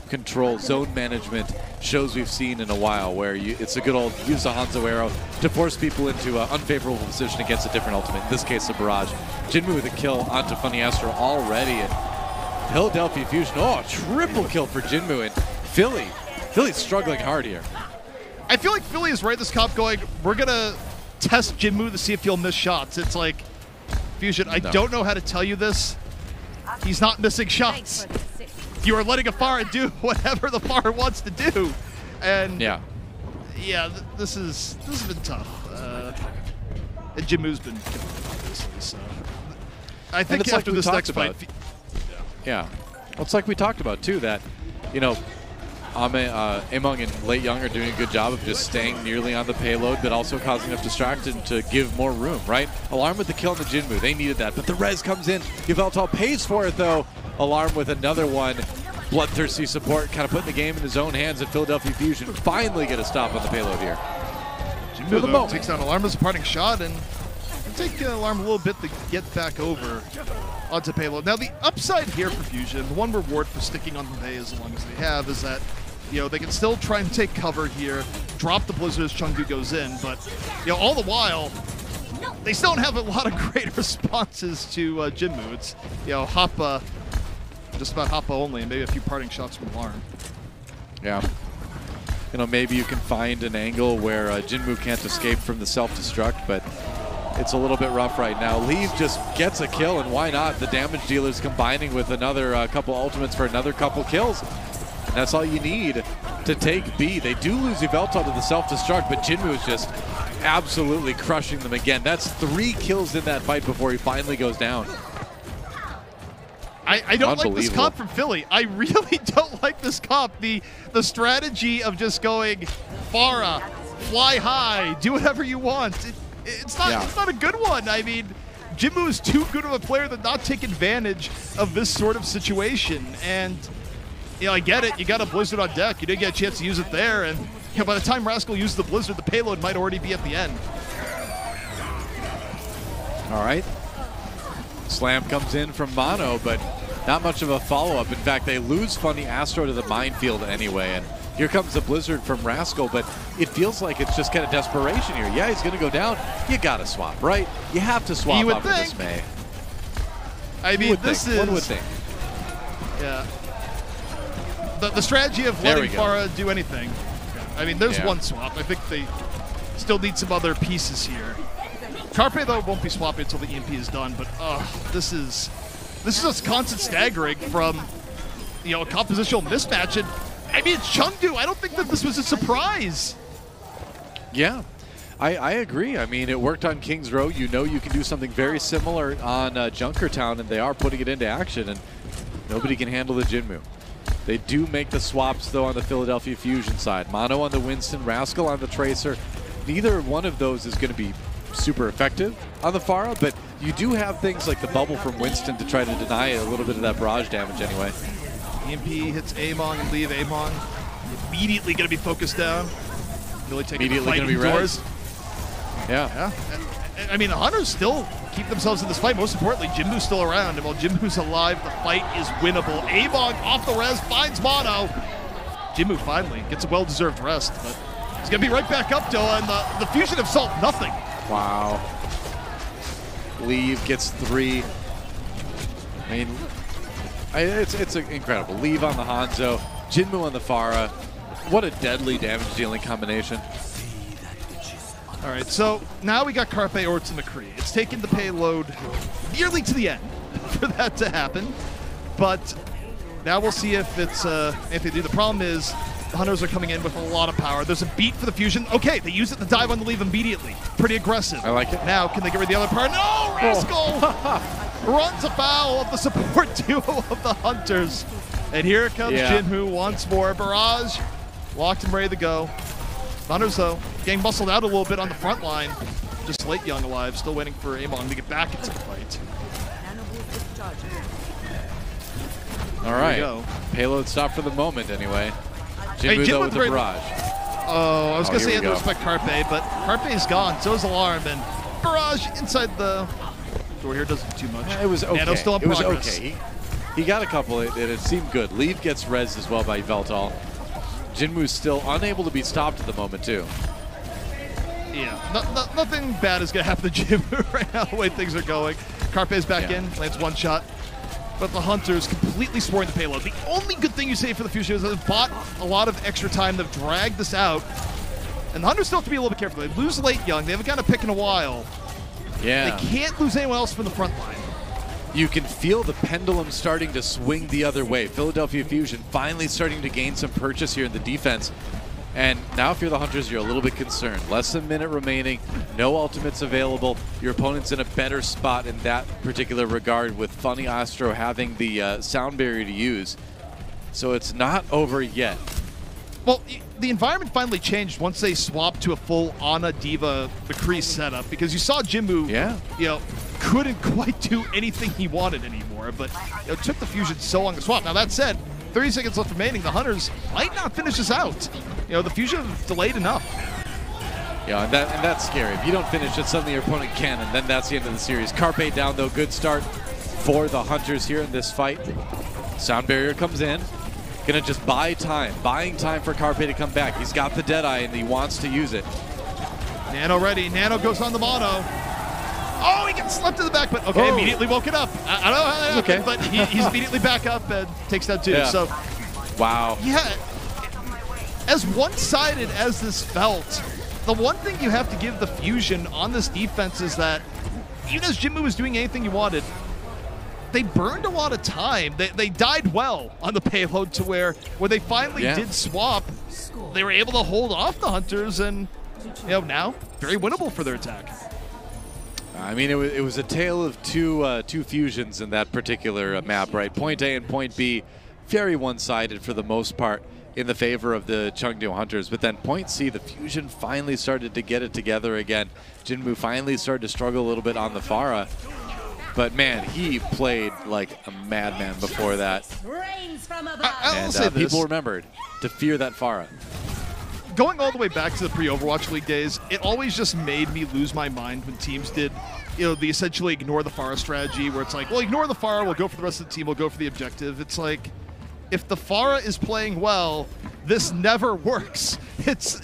control zone management shows we've seen in a while, where it's a good old use a Hanzo arrow to force people into an unfavorable position against a different ultimate, in this case the barrage. Jinmu with a kill onto Funny Astro already, and Philadelphia Fusion, triple kill for Jinmu, and Philly's struggling hard here. I feel like Philly is right this comp going, we're gonna test Jinmu to see if he'll miss shots. It's like, Fusion, I don't know how to tell you this, he's not missing shots. You are letting a Pharah do whatever the Pharah wants to do, and this has been tough. And Jinmu's been killing it, obviously. So I think after this next fight, well, it's like we talked about too, that Among and Late Young are doing a good job of just staying nearly on the payload, but also causing enough distraction to give more room. Right? Alarm with the kill on the Jinmu, they needed that, but the res comes in. Yveltal pays for it though. Alarm with another one. Bloodthirsty support, kind of putting the game in his own hands, and Philadelphia Fusion finally get a stop on the payload here. Jinmu though takes down Alarm as a parting shot, and it'll take Alarm a little bit to get back over onto payload. Now the upside here for Fusion, the one reward for sticking on the Mei as long as they have, is that they can still try and take cover here, drop the Blizzard as Chengdu goes in, but all the while they still don't have a lot of great responses to Jinmu. It's Hoppa, just about Hoppa only, and maybe a few parting shots from Alarm. Yeah. Maybe you can find an angle where Jinmu can't escape from the self-destruct, but it's a little bit rough right now. Leave just gets a kill, and why not? The damage dealer's combining with another couple ultimates for another couple kills. And that's all you need to take B. They do lose Yveltal to the self-destruct, but Jinmu is just absolutely crushing them again. That's 3 kills in that fight before he finally goes down. I don't like this comp from Philly. I really don't like this comp. The strategy of just going, Pharah, fly high, do whatever you want. It's not a good one. I mean, Jinmu is too good of a player to not take advantage of this sort of situation. And I get it. You got a Blizzard on deck. You didn't get a chance to use it there. And by the time Rascal uses the Blizzard, the payload might already be at the end. All right. Slam comes in from Mono, but not much of a follow-up. In fact, they lose Funny Astro to the minefield anyway, and here comes the Blizzard from Rascal, but it feels like it's just kind of desperation here. Yeah, he's going to go down. You got to swap, right? You have to swap off of this Mei. I mean, this is... One would think. Yeah. The strategy of letting Pharah do anything. I mean, there's one swap. I think they still need some other pieces here. Carpe, though, won't be swapping until the EMP is done, but this is just constant staggering from, a compositional mismatch. And I mean, it's Chengdu. I don't think that this was a surprise. Yeah, I agree. I mean, it worked on Kings Row. You know you can do something very similar on Junkertown, and they are putting it into action, and nobody can handle the Jinmu. They do make the swaps, though, on the Philadelphia Fusion side. Mono on the Winston, Rascal on the Tracer. Neither one of those is going to be super effective on the Pharah, but you do have things like the bubble from Winston to try to deny a little bit of that barrage damage anyway. EMP hits Among and leave Among. Immediately going to be focused down. Really taking the fight indoors. Yeah. I mean, the Hunters still keep themselves in this fight. Most importantly, Jinmu's still around, and while Jinmu's alive, the fight is winnable. Among off the res, finds Mono. Jinmu finally gets a well-deserved rest, but he's going to be right back up, Doa, and the Fusion have solved nothing. Wow. Leave gets 3. I mean, it's incredible. Leave on the Hanzo, Jinmu on the Pharah. What a deadly damage-dealing combination. All right, so now we got Carpe, Orts, and McCree. It's taken the payload nearly to the end for that to happen, but now we'll see if it's if they do. The problem is the Hunters are coming in with a lot of power. There's a beat for the Fusion. Okay, they use it to dive on the Leave immediately. Pretty aggressive. I like it. Now, can they get rid of the other power? No, Rascal runs afoul of the support duo of the Hunters. And here comes Jinmu once more. Barrage, locked and ready to go. Hunters, though, getting muscled out a little bit on the front line. Just late Young alive, still waiting for Amon to get back into the fight. All right. Payload stop for the moment, anyway. Jinmu, though, with the barrage. Oh, I was going to say he had to respect Carpe, but Carpe's gone. So is Alarm, and barrage inside the door here doesn't do too much. It was okay. Nano's still in progress. Was okay. He got a couple, and it seemed good. Leave gets rezzed as well by Veltal. Jinmu's still unable to be stopped at the moment, too. Yeah, nothing bad is going to happen to Jinmu right now, the way things are going. Carpe's back in, lands one shot. But the Hunters completely spoiling the payload. The only good thing you say for the Fusion is that they've bought a lot of extra time. They've dragged this out. And the Hunters still have to be a little bit careful. They lose late Young. They haven't gotten a pick in a while. Yeah. They can't lose anyone else from the front line. You can feel the pendulum starting to swing the other way. Philadelphia Fusion finally starting to gain some purchase here in the defense. And now if you're the Hunters, you're a little bit concerned. Less than a minute remaining, no ultimates available. Your opponent's in a better spot in that particular regard with Funny Astro having the sound barrier to use. So it's not over yet. Well, the environment finally changed once they swapped to a full Ana Diva McCree setup, because you saw Jinmu, couldn't quite do anything he wanted anymore, but it took the Fusion so long to swap. Now that said, 30 seconds left remaining. The Hunters might not finish this out. The Fusion have delayed enough. Yeah, and that's scary. If you don't finish it, suddenly your opponent can, and then that's the end of the series. Carpe down, though. Good start for the Hunters here in this fight. Sound barrier comes in. Gonna just buy time. Buying time for Carpe to come back. He's got the Deadeye, and he wants to use it. Nano ready. Nano goes on the Mono. Oh, he gets slapped in the back, but okay, immediately woken up. I don't know how that happened, but he's immediately back up and takes that too. Yeah. So, wow. Yeah, as one-sided as this felt, the one thing you have to give the Fusion on this defense is that even as Jinmu was doing anything you wanted, they burned a lot of time. They died well on the payload to where they finally did swap, they were able to hold off the Hunters, and now very winnable for their attack. I mean, it was a tale of two fusions in that particular map, right? Point A and point B, very one-sided for the most part in the favor of the Chengdu Hunters. But then point C, the Fusion finally started to get it together again. Jinmu finally started to struggle a little bit on the Pharah. But man, he played like a madman before that. And people remembered to fear that Pharah. Going all the way back to the pre-Overwatch League days, it always just made me lose my mind when teams did, the essentially ignore the Pharah strategy, where it's like, well, ignore the Pharah, we'll go for the rest of the team, we'll go for the objective. It's like, if the Pharah is playing well, this never works. It's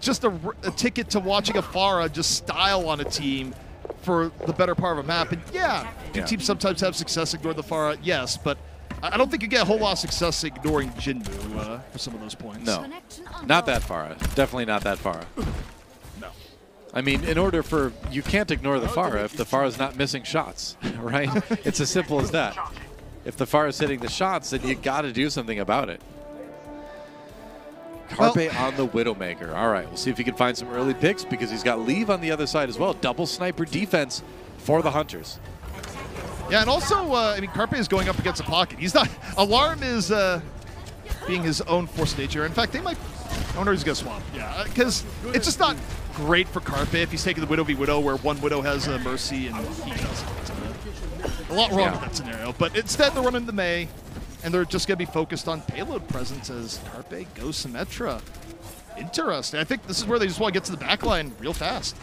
just a ticket to watching a Pharah just style on a team for the better part of a map. And yeah, teams sometimes have success ignoring the Pharah, yes, but I don't think you get a whole lot of success ignoring Jinmu for some of those points. No, not that Pharah. Definitely not that Pharah. No. I mean, you can't ignore the Pharah if the Pharah's not missing shots, right? It's as simple as that. If the Pharah's hitting the shots, then you got to do something about it. Carpe on the Widowmaker. All right, we'll see if he can find some early picks because he's got Leave on the other side as well. Double sniper defense for the Hunters. Yeah, and also, I mean, Carpe is going up against a pocket. He's not. Alarm is being his own force of nature. In fact, they might. I wonder if he's going to swap. Yeah, because it's just not great for Carpe if he's taking the Widow v Widow, where one Widow has Mercy and he doesn't. A lot wrong with that scenario. But instead, they're running the Mei, and they're just going to be focused on payload presence as Carpe goes Symmetra. Interesting. I think this is where they just want to get to the backline real fast.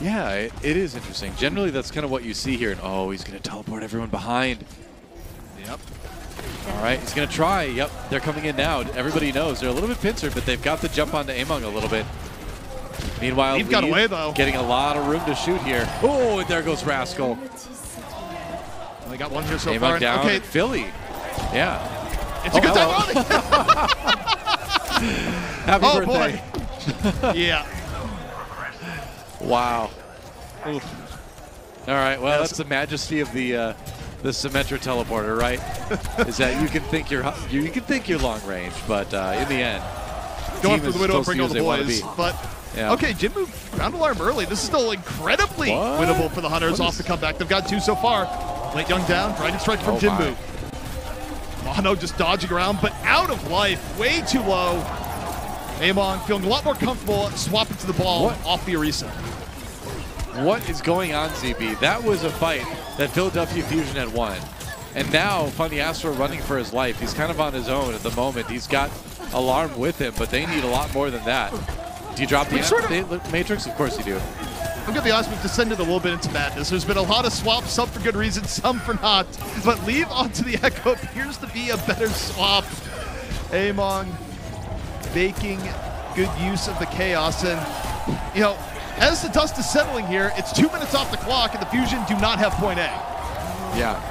Yeah, it is interesting. Generally, that's kind of what you see here. And oh, he's going to teleport everyone behind. Yep. All right, he's going to try. Yep, they're coming in now. Everybody knows they're a little bit pincered, but they've got the jump onto Among a little bit. Meanwhile, Leave got away, though. Getting a lot of room to shoot here. Oh, and there goes Rascal. Well, they got one here so Among far. down. Okay, Philly. Yeah. It's a good time. Happy birthday. Boy. Yeah. Wow. Oof. All right. Well, that's the majesty of the Symmetra teleporter, right? Is that you can think you're long range, but in the end, going for the Widow and bring all the boys. But yeah. Okay, Jinmu found Alarm early. This is still incredibly winnable for the Hunters off the comeback. They've got 2 so far. Late Young down, grinding strike from Jinmu. Mono just dodging around, but out of life, way too low. Amon feeling a lot more comfortable swapping to the ball off the Orisa. What is going on, ZB? That was a fight that Philadelphia Fusion had won. And now, Funny Astro running for his life. He's kind of on his own at the moment. He's got Alarm with him, but they need a lot more than that. Do you drop the Matrix? Of course you do. I'm going to be honest, we've descended a little bit into madness. There's been a lot of swaps, some for good reason, some for not. But Leave onto the Echo appears to be a better swap. Amon making good use of the chaos. And, you know, as the dust is settling here, it's 2 minutes off the clock, and the Fusion do not have point A. Yeah.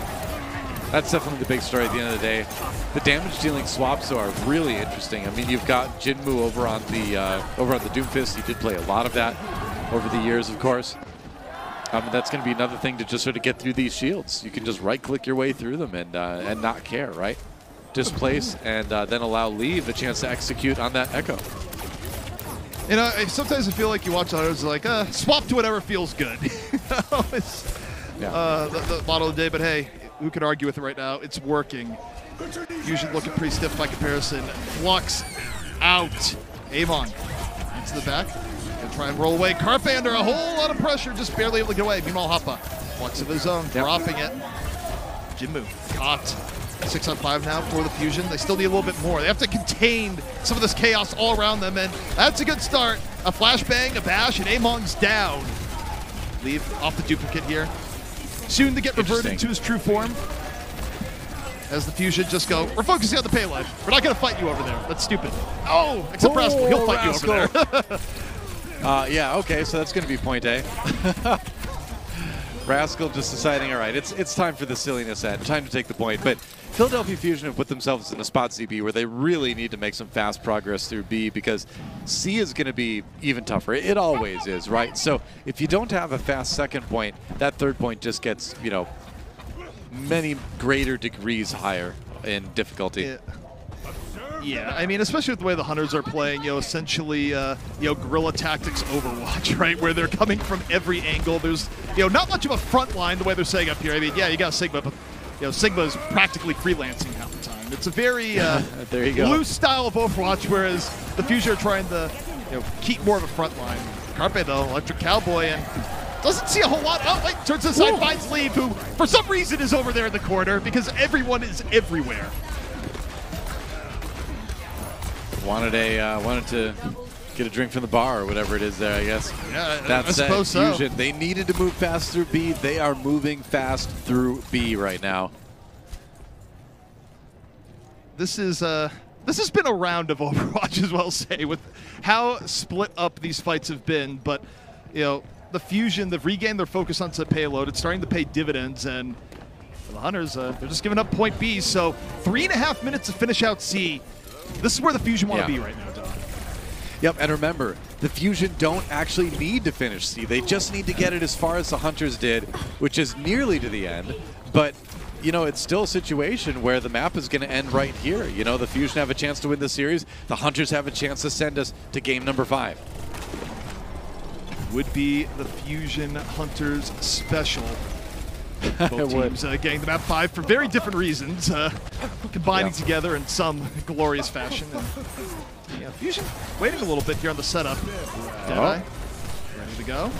That's definitely the big story at the end of the day. The damage-dealing swaps are really interesting. I mean, you've got Jinmu over on the Doomfist. He did play a lot of that over the years, of course. That's going to be another thing to just sort of get through these shields. You can just right-click your way through them and not care, right? Displace and then allow Leave a chance to execute on that Echo. You know, sometimes I feel like you watch others like, swap to whatever feels good. It's the model of the day, but hey, who could argue with it right now? It's working. Fusion looking pretty stiff by comparison. Flux out. Amon into the back. Gonna try and roll away. Carpe under a whole lot of pressure, just barely able to get away. Meanwhile, Hoppa, Flux of his own, dropping it. Jinmu caught. 6 on 5 now for the Fusion. They still need a little bit more. They have to contain some of this chaos all around them, and that's a good start. A flashbang, a bash, and Amon's down. Leave off the duplicate here. Soon to get reverted to his true form. As the Fusion just go, we're focusing on the payload. We're not going to fight you over there. That's stupid. Oh, except Rascal. He'll fight you over there. Yeah, okay, so that's going to be point A. Rascal just deciding, all right, it's time for the silliness end, time to take the point. But Philadelphia Fusion have put themselves in a spot, ZB, where they really need to make some fast progress through B because C is going to be even tougher. It always is, right? So if you don't have a fast second point, that third point just gets, you know, many greater degrees higher in difficulty. Yeah, I mean, especially with the way the Hunters are playing, you know, essentially, guerrilla tactics Overwatch, right? Where they're coming from every angle. There's, not much of a front line the way they're saying up here. I mean, yeah, you got Sigma, but, Sigma is practically freelancing half the time. It's a very there you go. loose style of Overwatch, whereas the Fusion are trying to, keep more of a front line. Carpe, though, Electric Cowboy, and doesn't see a whole lot. Oh, wait, turns to the side, finds Leave, who, for some reason, is over there in the corner because everyone is everywhere. Wanted to get a drink from the bar or whatever it is there, I guess. Yeah, that's I suppose that Fusion. So. They needed to move fast through B. They are moving fast through B right now. This is This has been a round of Overwatch, as well say, with how split up these fights have been. But, you know, the Fusion, they've regained their focus on payload. It's starting to pay dividends, and for the Hunters, they're just giving up point B. So 3.5 minutes to finish out C. This is where the Fusion want to be right now, Don. Yep, and remember, the Fusion don't actually need to finish C. They just need to get it as far as the Hunters did, which is nearly to the end. But, you know, it's still a situation where the map is going to end right here. You know, the Fusion have a chance to win the series. The Hunters have a chance to send us to game number 5. Would be the Fusion Hunters special. Both teams getting the map 5 for very different reasons, combining together in some glorious fashion. And, yeah, Fusion waiting a little bit here on the setup. Deadeye, ready to go.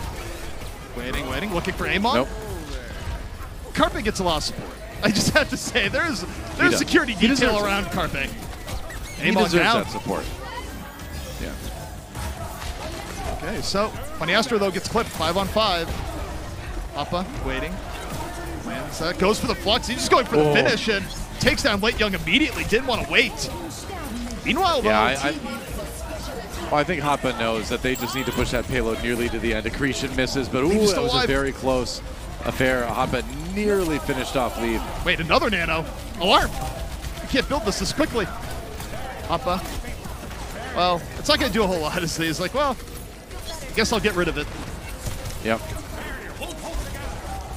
Waiting, looking for Amon. Nope. Carpe gets a lot of support. I just have to say, there's security detail around Carpe. Amon deserves that support. Yeah. Okay, so Funnyastro though gets clipped 5-on-5. Appa waiting. Lands, goes for the flux. He's just going for the finish and takes down Late Young immediately. Didn't want to wait. Meanwhile, though, I think Hotba knows that they just need to push that payload nearly to the end. Accretion misses, but ooh, that was a very close affair. Hotba nearly finished off lead. Wait, another nano. Alarm. You can't build this quickly. Hotba. Well, it's not going to do a whole lot. It's like, well, I guess I'll get rid of it. Yep.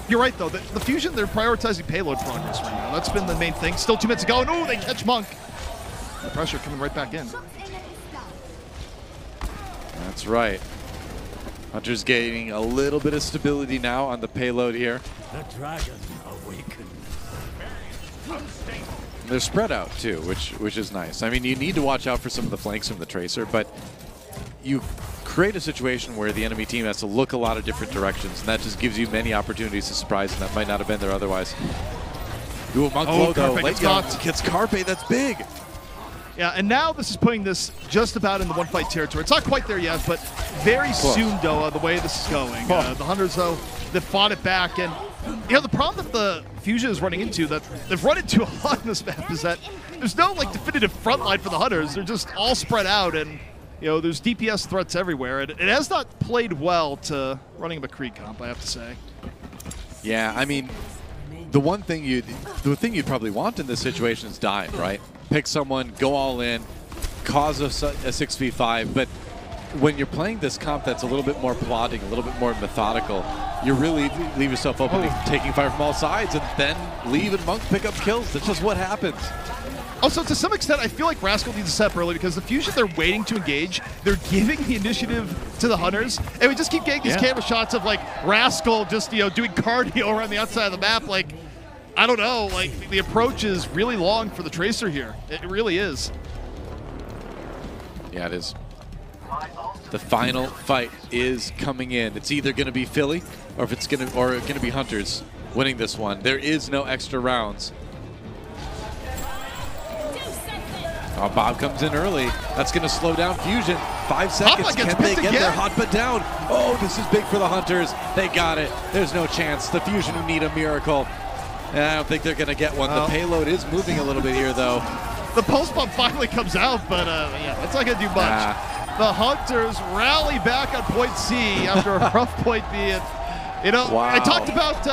You're right, though. The Fusion, they're prioritizing payload progress right now. That's been the main thing. Still 2 minutes to go, and ooh, they catch Monk. The pressure coming right back in. That's right. Hunter's gaining a little bit of stability now on the payload here. The dragon awakens. They're spread out too, which is nice. I mean, you need to watch out for some of the flanks from the Tracer, but you create a situation where the enemy team has to look a lot of different directions, and that just gives you many opportunities to surprise, and that might not have been there otherwise. Ooh, Monk low though. Late Young gets Carpe. That's big. Yeah, and now this is putting this just about in the one-fight territory. It's not quite there yet, but very soon, Doa, the way this is going. The Hunters, though, they've fought it back. And, you know, the problem that the Fusion is running into, that they've run into a lot in this map, is that there's no, like, definitive front line for the Hunters. They're just all spread out, and, you know, there's DPS threats everywhere. And it has not played well to running a McCree comp, I have to say. Yeah, I mean, the thing you'd probably want in this situation is dive, right? Pick someone, go all in, cause a 6v5, but when you're playing this comp that's a little bit more plotting, a little bit more methodical, you really leave yourself open to taking fire from all sides, and then leave and Monk pick up kills. That's just what happens. Also, to some extent, I feel like Rascal needs to step early because the Fusion, they're waiting to engage. They're giving the initiative to the Hunters, and we just keep getting these camera shots of, like, Rascal just, you know, doing cardio around the outside of the map. Like, I don't know, like, the approach is really long for the Tracer here. It really is. Yeah, it is. The final fight is coming in. It's either going to be Philly or if it's going to be Hunters winning this one. There is no extra rounds. Oh, Bob comes in early. That's going to slow down Fusion. 5 seconds. Can they get their Hotba down? Oh, this is big for the Hunters. They got it. There's no chance. The Fusion who need a miracle. I don't think they're going to get one. The payload is moving a little bit here, though. The pulse pump finally comes out, but yeah, that's not going to do much. The Hunters rally back on point C after a rough point B. And, you know, I talked about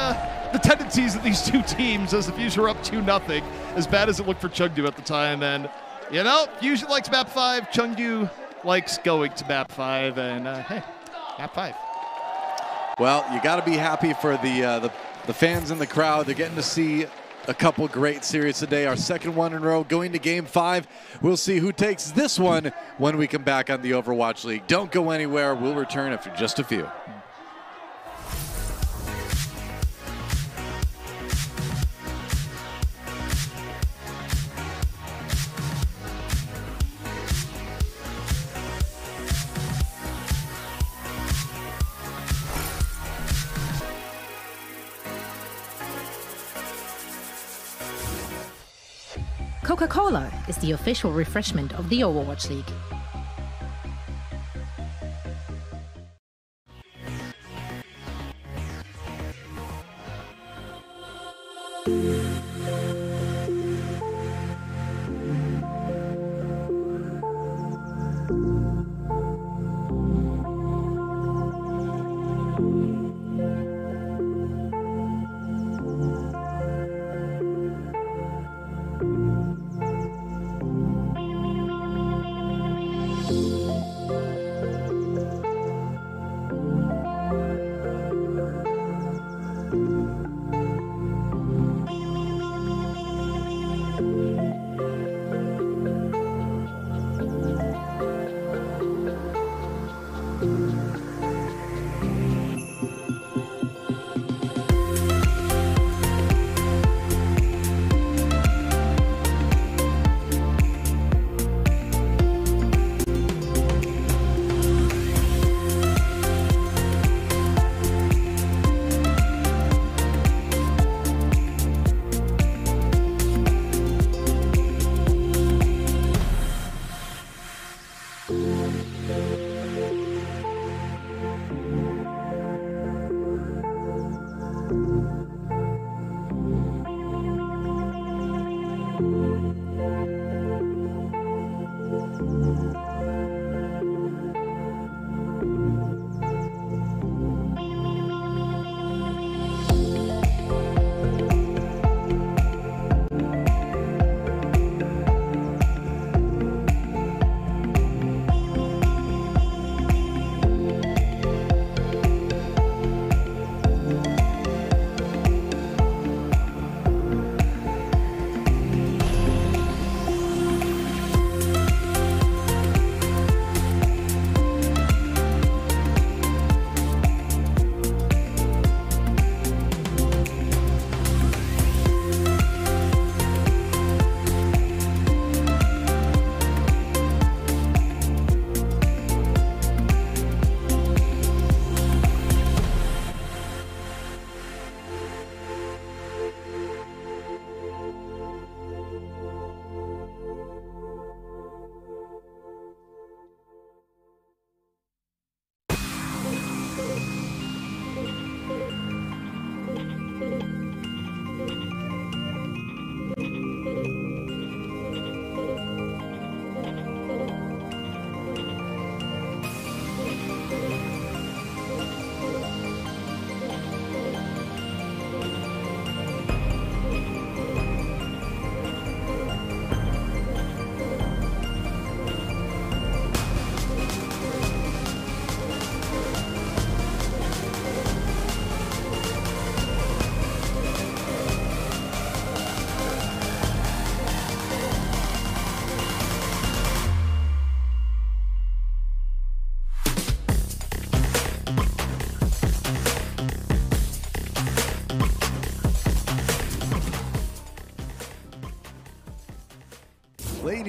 the tendencies of these two teams as the Fusion were up 2-0, as bad as it looked for Chengdu at the time. And, you know, Fusion likes map 5, Chengdu likes going to map 5, and hey, map 5. Well, you got to be happy for the fans in the crowd. They're getting to see a couple great series today. Our second one in a row going to game 5. We'll see who takes this one when we come back on the Overwatch League. Don't go anywhere. We'll return after just a few. Coca-Cola is the official refreshment of the Overwatch League.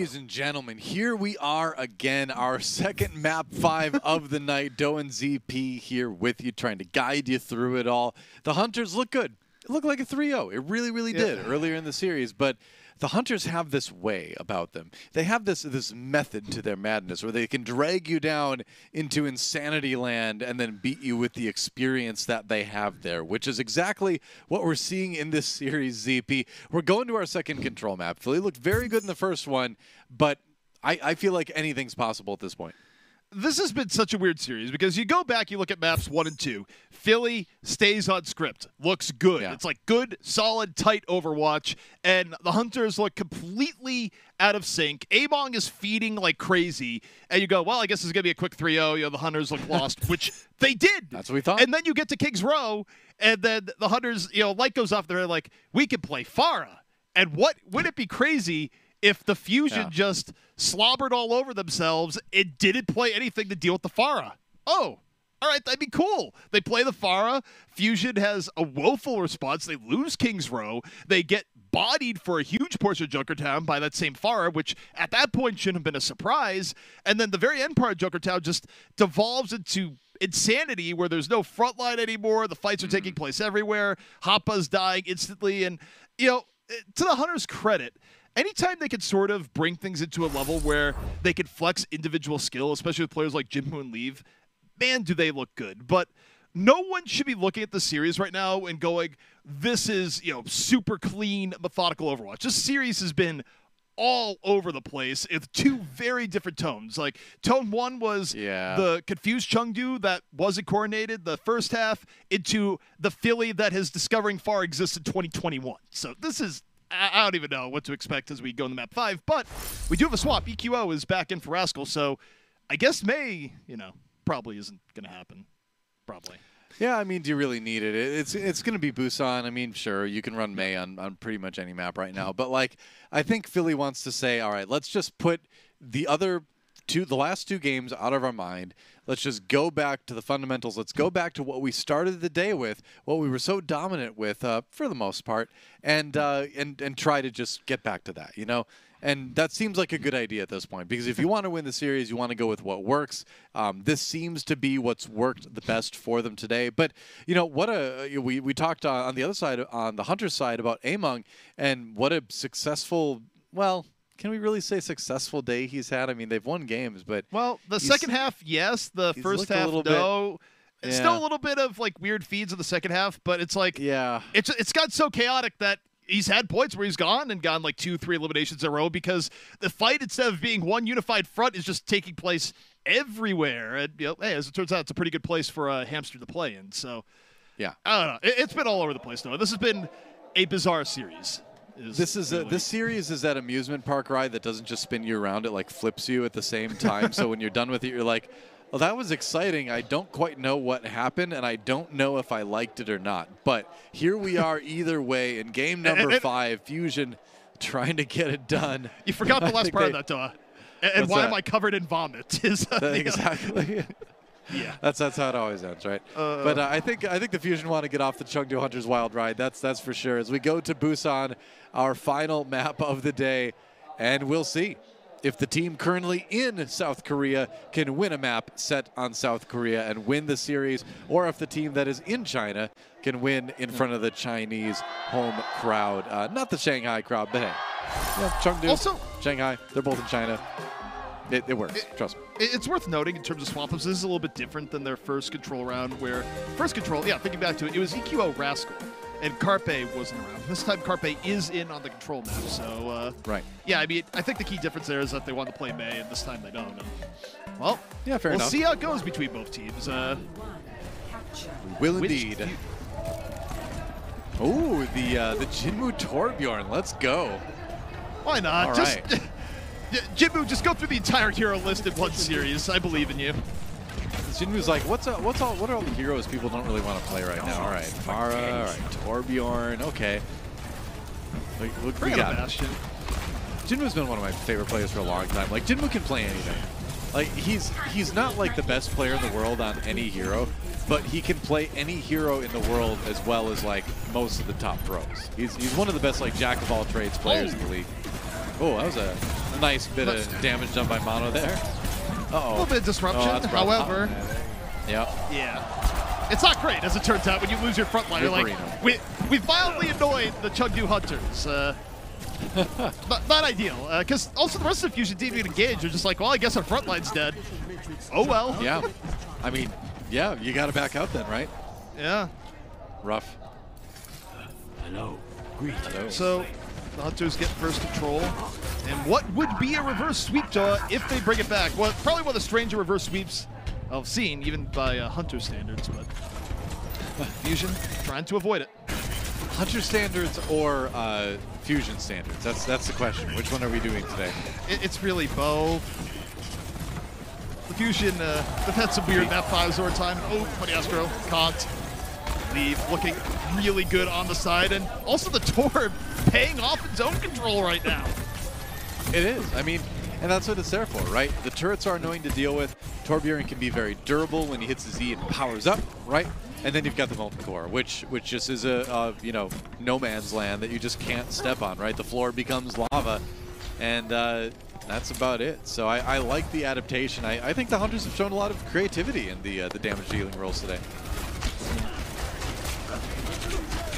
Ladies and gentlemen, here we are again, our second map 5 of the night. Doe and ZP here with you, trying to guide you through it all. The Hunters look good. It looked like a 3-0. It really, really did earlier in the series, but the Hunters have this way about them. They have this method to their madness where they can drag you down into insanity land and then beat you with the experience that they have there, which is exactly what we're seeing in this series, ZP. We're going to our second control map. Philly looked very good in the first one, but I feel like anything's possible at this point. This has been such a weird series because you go back, you look at maps 1 and 2. Philly stays on script, looks good. Yeah. It's like good, solid, tight Overwatch, and the Hunters look completely out of sync. Among is feeding like crazy, and you go, well, I guess it's going to be a quick 3-0. You know, the Hunters look lost, which they did. That's what we thought. And then you get to King's Row, and then the Hunters, you know, light goes off there like, we can play Pharah. And what would it be crazy if the Fusion just slobbered all over themselves and didn't play anything to deal with the Pharah? Oh, all right, that'd be cool. They play the Pharah. Fusion has a woeful response. They lose King's Row. They get bodied for a huge portion of Junkertown by that same Pharah, which at that point shouldn't have been a surprise. And then the very end part of Junkertown just devolves into insanity where there's no front line anymore. The fights are taking place everywhere. Hoppa's dying instantly. And, you know, to the Hunters' credit, anytime they could sort of bring things into a level where they could flex individual skill, especially with players like Jinmu and Leave, man, do they look good. But no one should be looking at the series right now and going, this is, you know, super clean, methodical Overwatch. This series has been all over the place with two very different tones. Like, tone 1 was the confused Chengdu that wasn't coordinated the first half into the Philly that has discovering Pharah exists in 2021. So this is, I don't even know what to expect as we go in the map 5, but we do have a swap. EQO is back in for Rascal, so I guess May, you know, probably isn't going to happen. Probably. Yeah, I mean, do you really need it? It's going to be Busan. I mean, sure, you can run May on pretty much any map right now. But, like, I think Philly wants to say, all right, let's just put the last two games out of our mind. Let's just go back to the fundamentals. Let's go back to what we started the day with, what we were so dominant with for the most part, and try to just get back to that, you know? And that seems like a good idea at this point, because if you want to win the series, you want to go with what works. This seems to be what's worked the best for them today. But, you know, we talked on the other side, on the Hunter side, about Among, and what a successful, well, can we really say successful day he's had? I mean, they've won games, but... Well, the second half, yes. The first half, no. It's still a little bit of, like, weird feeds in the second half, but it's like... Yeah. It's got so chaotic that he's had points where he's gone like 2-3 eliminations in a row because the fight, instead of being one unified front, is just taking place everywhere. And, you know, hey, as it turns out, it's a pretty good place for a hamster to play in. So, yeah. I don't know. It's been all over the place, though. This has been a bizarre series. This series is that amusement park ride that doesn't just spin you around, it like flips you at the same time. So when you're done with it, you're like, well, that was exciting. I don't quite know what happened, and I don't know if I liked it or not. But here we are either way in game number 5, Fusion trying to get it done. You forgot the last part of that, though. And why am I covered in vomit? Exactly. Yeah, that's how it always ends, right? But I think the Fusion want to get off the Chengdu Hunters wild ride. That's for sure. As we go to Busan, our final map of the day, and we'll see if the team currently in South Korea can win a map set on South Korea and win the series, or if the team that is in China can win in front of the Chinese home crowd. Not the Shanghai crowd, but hey, yeah, Chengdu, also, Shanghai, they're both in China. It works, trust me. It's worth noting in terms of swamp ups, this is a little bit different than their first control round, where first control, thinking back to it, it was EQO Rascal, and Carpe wasn't around. This time Carpe is in on the control map, so right. Yeah, I mean, I think the key difference there is that they want to play May, and this time they don't. And, well, yeah, fair enough. We'll see how it goes between both teams. We will indeed. Oh, the Jinmu Torbjorn, let's go. Why not? All just right. Jinmu, just go through the entire hero list in one series. I believe in you. Jinmu's like, what are all the heroes people don't really want to play right now? All right, Pharah, all right, Torbjorn, okay. Look, we got Bastion. Jinmu's been one of my favorite players for a long time. Like, Jinmu can play anything. Like, he's not like the best player in the world on any hero, but he can play any hero in the world as well as like most of the top pros. He's one of the best like jack of all trades players in the league. Oh, that was a Nice bit of damage done by Mono there. Uh-oh. A little bit of disruption, however. Yeah. It's not great, as it turns out, when you lose your front liner. Like, we've mildly annoyed the Chengdu Hunters. Not ideal, because also the rest of the Fusion didn't even engage. They're just like, well, I guess our front line's dead. Oh, well. Yeah. I mean, yeah, you got to back out then, right? Yeah. Rough. Hello. So the Hunters get first control. And what would be a reverse sweep, if they bring it back? Well, probably one of the stranger reverse sweeps I've seen, even by Hunter standards, but Fusion trying to avoid it. Hunter standards or Fusion standards? That's the question. Which one are we doing today? It's really both. The Fusion, they've had some weird F5 Zord time. Oh, Funny Astro can't leave. Looking really good on the side. And also the Torb paying off its own control right now. It is. I mean, and that's what it's there for, right? The turrets are annoying to deal with. Torbjorn can be very durable when he hits the Z and powers up, right? And then you've got the Molten Core, which just is a you know, no man's land that you just can't step on, right? The floor becomes lava, and that's about it. So I like the adaptation. I think the Hunters have shown a lot of creativity in the damage dealing roles today.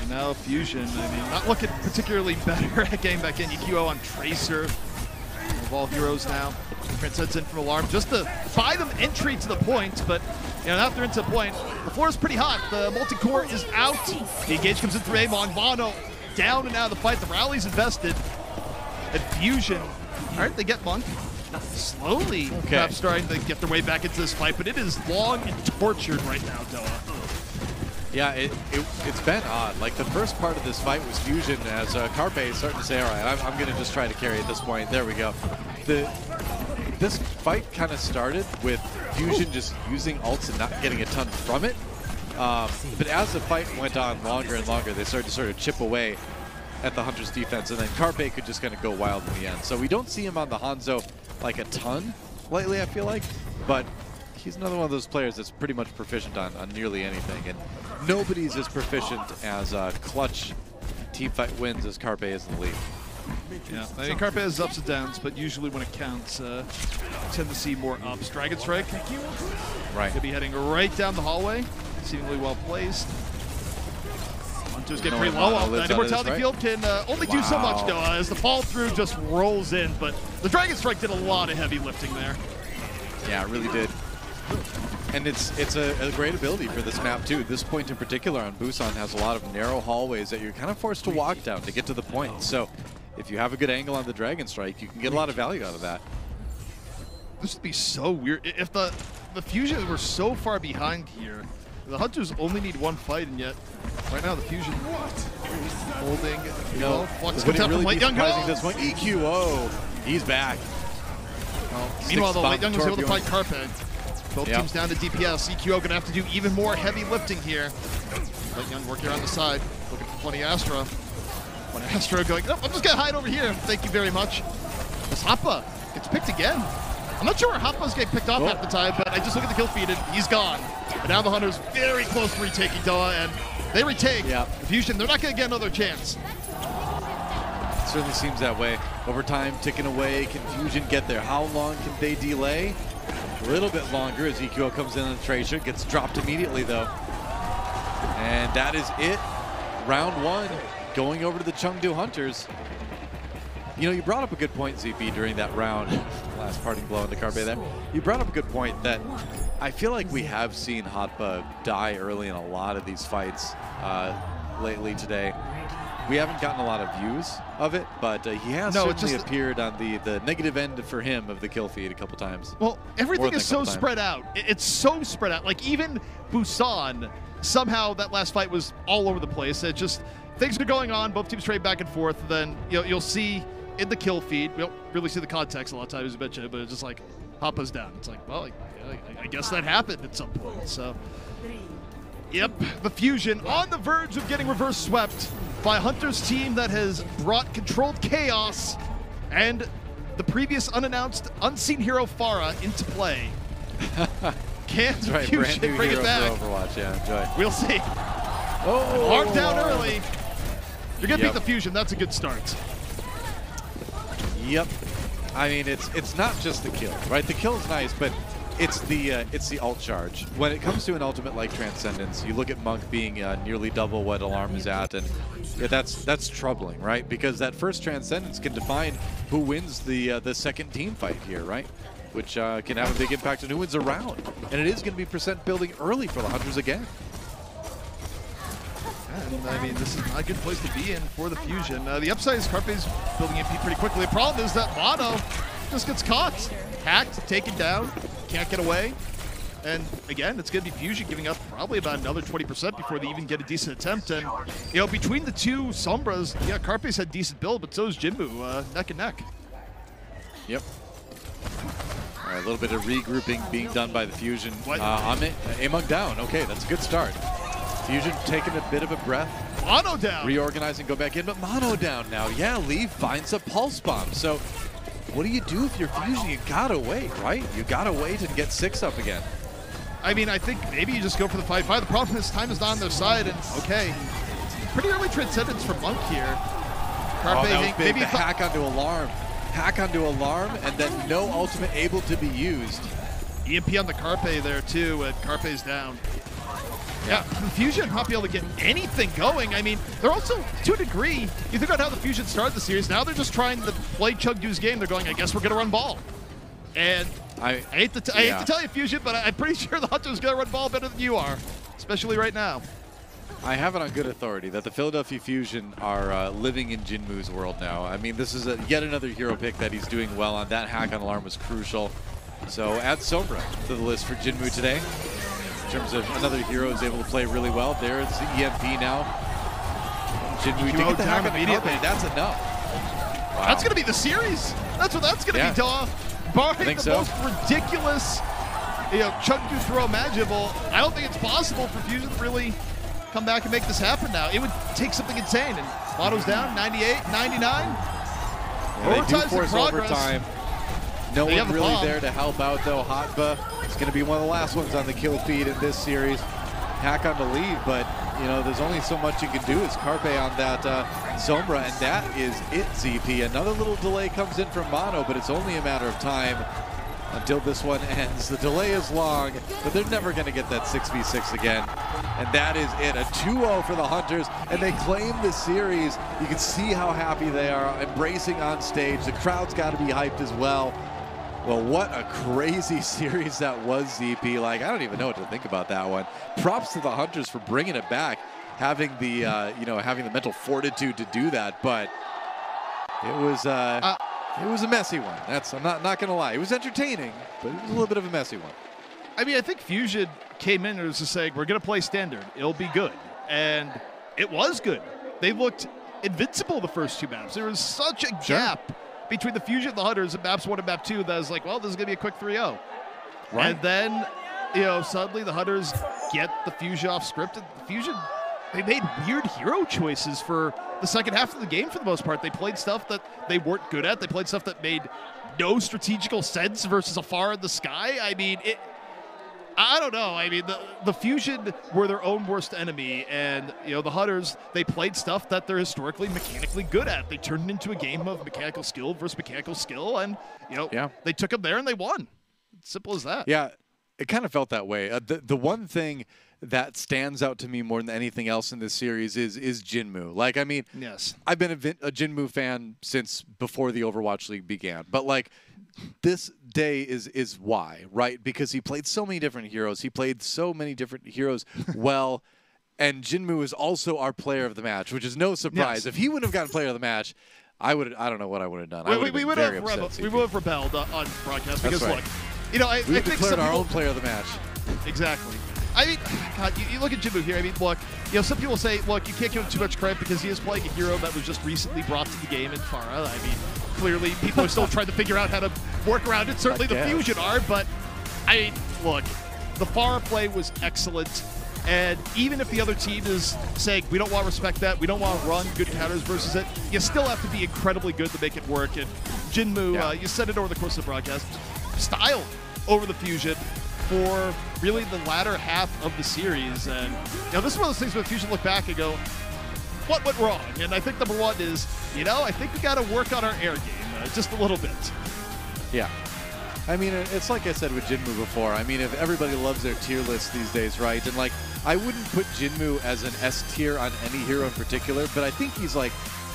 And now Fusion, I mean, not looking particularly better at getting back in. EQO on Tracer, of all heroes now. Transcends in from Alarm just to buy them entry to the point, but you know, after into the point, the floor is pretty hot. The Molten Core is out. The engage comes in through Amon. Mono down and out of the fight. The rally's invested. And Fusion, all right, they get Monk. Slowly, perhaps starting to get their way back into this fight, but it is long and tortured right now, Doa. Yeah, it's been odd. Like, the first part of this fight was Fusion as Carpe is starting to say, all right, I'm going to just try to carry at this point. There we go. This fight kind of started with Fusion just using ults and not getting a ton from it. But as the fight went on longer and longer, they started to sort of chip away at the Hunter's defense, and then Carpe could just kind of go wild in the end. So we don't see him on the Hanzo like a ton lately, I feel like, but he's another one of those players that's pretty much proficient on nearly anything, and nobody's as proficient as clutch teamfight wins as Carpe is in the league. Yeah, I mean, Carpe has ups and downs, but usually when it counts, tend to see more ups. Dragon Strike, right, could be heading right down the hallway, seemingly well placed. Hunters get pretty low off that. Immortality Field can only do so much, though, as the fall through just rolls in, but the Dragon Strike did a lot of heavy lifting there. Yeah, it really did. And it's a great ability for this map, too. This point in particular on Busan has a lot of narrow hallways that you're kind of forced to walk down to get to the point. So if you have a good angle on the Dragon Strike, you can get a lot of value out of that. This would be so weird. If the Fusion were so far behind here, the Hunters only need one fight, and yet right now the Fusion holding, you know, Flux comes out from Light Young. This point, EQO, he's back. Well, meanwhile, the Light Young was able to fight Carpe. Both teams down to DPS. EQO going to have to do even more heavy lifting here. Light Young working around the side, looking for Funny Astro. Funny Astro going, nope, I'm just going to hide over here. Thank you very much. This Happa gets picked again. I'm not sure where Happa's getting picked off half the time, but I just look at the kill feed and he's gone. And now the Hunters very close to retaking Doa, and they retake the Fusion. They're not going to get another chance. It certainly seems that way. Over time, ticking away. Can Fusion get there? How long can they delay? A little bit longer as EQO comes in on the Tracer. Gets dropped immediately, though. And that is it. Round one, going over to the Chengdu Hunters. You know, you brought up a good point, ZP, during that round. Last parting blow into Carpe there. You brought up a good point that I feel like we have seen Hotba die early in a lot of these fights lately today. We haven't gotten a lot of views of it, but he has certainly appeared on the negative end for him of the kill feed a couple times. Well, everything is so spread out. It's so spread out. Like, even Busan, somehow that last fight was all over the place. It just, things are going on, both teams trade back and forth, then you'll see in the kill feed, we don't really see the context a lot of times, but it's just like, Hoppa's down. It's like, well, I guess that happened at some point. So, yep, the Fusion on the verge of getting reverse swept by a Hunters team that has brought controlled chaos and the previous unannounced unseen hero Pharah into play. Can the Fusion bring it back? Overwatch, yeah, enjoy. We'll see. Oh, Arm down early. You're gonna beat the Fusion. That's a good start. Yep. I mean, it's not just the kill, right? The kill is nice, but it's the ult charge. When it comes to an ultimate like Transcendence, you look at Monk being nearly double what Alarm is at, and yeah, that's troubling, right? Because that first Transcendence can define who wins the second team fight here, right? Which can have a big impact on who wins a round. And it is going to be percent building early for the Hunters again. And, I mean, this is not a good place to be in for the Fusion. The upside is Carpe's building MP pretty quickly. The problem is that Mono just gets caught. Hacked, taken down, can't get away. And again, it's going to be Fusion giving up probably about another 20% before they even get a decent attempt. And, you know, between the two Sombras, yeah, Carpe's had decent build, but so is Jinmu, neck and neck. Yep. All right, a little bit of regrouping being done by the Fusion. Among down. Okay, that's a good start. Fusion taking a bit of a breath. Mono down. Reorganizing, go back in, but Mono down now. Yeah, Lee finds a Pulse Bomb. So what do you do if you're Fusion? You gotta wait, right? You gotta wait and get 6 up again. I mean, I think maybe you just go for the 5-5. The problem is time is not on their side, and okay. Pretty early Transcendence for Monk here. Carpe, that was big. The hack onto Alarm. Hack onto Alarm, and then no ultimate able to be used. EMP on the Carpe there too, and Carpe's down. Yeah, the Fusion not be able to get anything going. I mean, they're also, to a degree, you think about how the Fusion started the series, now they're just trying to play Chengdu's game. They're going, I guess we're going to run ball. And I hate to tell you, Fusion, but I'm pretty sure the Hunter's going to run ball better than you are, especially right now. I have it on good authority that the Philadelphia Fusion are living in Jinmu's world now. I mean, this is yet another hero pick that he's doing well on. That hack on Alarm was crucial. So add Sombra to the list for Jinmu today. In terms of another hero who's able to play really well. There's the EMP now. Jinmu, you get the hack on immediately. That's enough. Wow. That's going to be the series. That's what that's going to be, Daw. Barring the most ridiculous, Chengdu throw imaginable, I don't think it's possible for Fusion to really come back and make this happen now. It would take something insane. And Mono's down, 98, 99. Yeah, they do force overtime. No one really there to help out, though. Hotba is going to be one of the last ones on the kill feed in this series. Hack on the lead, but, there's only so much you can do as Carpe on that Sombra, and that is it, ZP. Another little delay comes in from Mono, but it's only a matter of time until this one ends. The delay is long, but they're never going to get that 6v6 again. And that is it, a 2-0 for the Hunters, and they claim the series. You can see how happy they are, embracing on stage. The crowd's got to be hyped as well. Well, what a crazy series that was, ZP. Like, I don't even know what to think about that one. Props to the Hunters for bringing it back, having the, having the mental fortitude to do that. But it was a messy one. I'm not gonna lie. It was entertaining, but it was a little bit of a messy one. I mean, I think Fusion came in and was just saying, we're gonna play standard. It'll be good, and it was good. They looked invincible the first 2 maps. There was such a gap between the Fusion and the Hunters in maps 1 and map 2 that was like, well, this is going to be a quick 3-0. Right. And then, suddenly the Hunters get the Fusion off script. And the Fusion, they made weird hero choices for the second half of the game for the most part. They played stuff that they weren't good at. They played stuff that made no strategical sense versus a far in the sky. I mean, I don't know. I mean, the Fusion were their own worst enemy, and the Hunters, they played stuff that they're historically mechanically good at. They turned it into a game of mechanical skill versus mechanical skill, and they took them there and they won. Simple as that. Yeah, it kind of felt that way. The one thing that stands out to me more than anything else in this series is Jinmu. Like, I mean, yes, I've been a Jinmu fan since before the Overwatch League began, but like, this day is why, right? Because he played so many different heroes. He played so many different heroes well, and Jinmu is also our player of the match, which is no surprise. Yes. If he wouldn't have gotten player of the match, I don't know what I would have done. We would have rebelled on broadcast because, right. Look, I think declared our own player of the match. Exactly. I mean, God, you look at Jinmu here. I mean, look, some people say, look, you can't give him too much credit because he is playing a hero that was just recently brought to the game in Pharah. I mean, clearly people are still trying to figure out how to work around it. Certainly the Fusion are, but I mean, look, the Pharah play was excellent. And even if the other team is saying, we don't want to respect that, we don't want to run good counters versus it, you still have to be incredibly good to make it work. And Jinmu, you said it over the course of the broadcast, styled over the Fusion for really the latter half of the series. And this is one of those things where Fusion look back and go, what went wrong? And I think number one is, I think we got to work on our air game just a little bit. Yeah. I mean, it's like I said with Jinmu before. I mean, if everybody loves their tier list these days, right? And like, I wouldn't put Jinmu as an S tier on any hero in particular, but I think he's like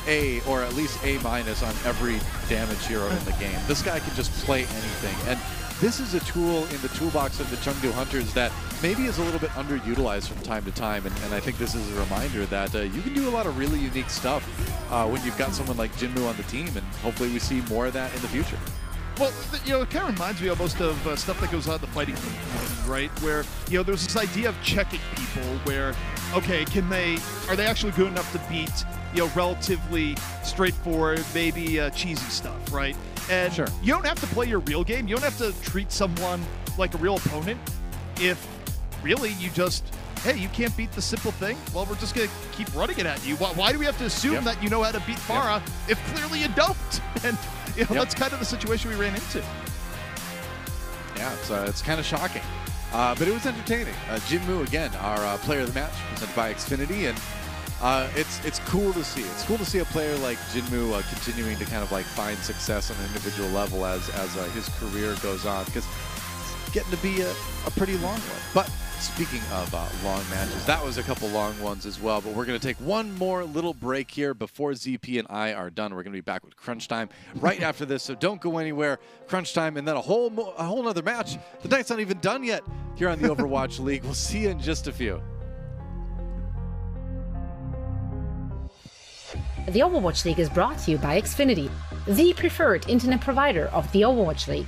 A or at least A- on every damage hero in the game. This guy can just play anything. And this is a tool in the toolbox of the Chengdu Hunters that maybe is a little bit underutilized from time to time. And I think this is a reminder that you can do a lot of really unique stuff when you've got someone like Jinmu on the team. And hopefully we see more of that in the future. Well, you know, it kind of reminds me almost of stuff that goes on in the fighting community, right? Where, you know, there's this idea of checking people where, okay, are they actually good enough to beat, you know, relatively straightforward, maybe cheesy stuff, right? And sure. You don't have to play your real game. You don't have to treat someone like a real opponent if really you just, hey, you can't beat the simple thing? Well, we're just going to keep running it at you. Why do we have to assume that you know how to beat Pharah if clearly you don't? And you know, that's kind of the situation we ran into. Yeah, it's kind of shocking. But it was entertaining. Jinmu, again, our player of the match, presented by Xfinity, and it's cool to see. It's cool to see a player like Jinmu continuing to kind of like find success on an individual level as his career goes on, because it's getting to be a pretty long one. But speaking of long matches, that was a couple long ones as well, but we're going to take one more little break here before ZP and I are done. We're going to be back with Crunch Time right after this, so don't go anywhere. Crunch Time, and then a whole nother match. The night's not even done yet here on the Overwatch League. We'll see you in just a few. The Overwatch League is brought to you by Xfinity, the preferred internet provider of the Overwatch League.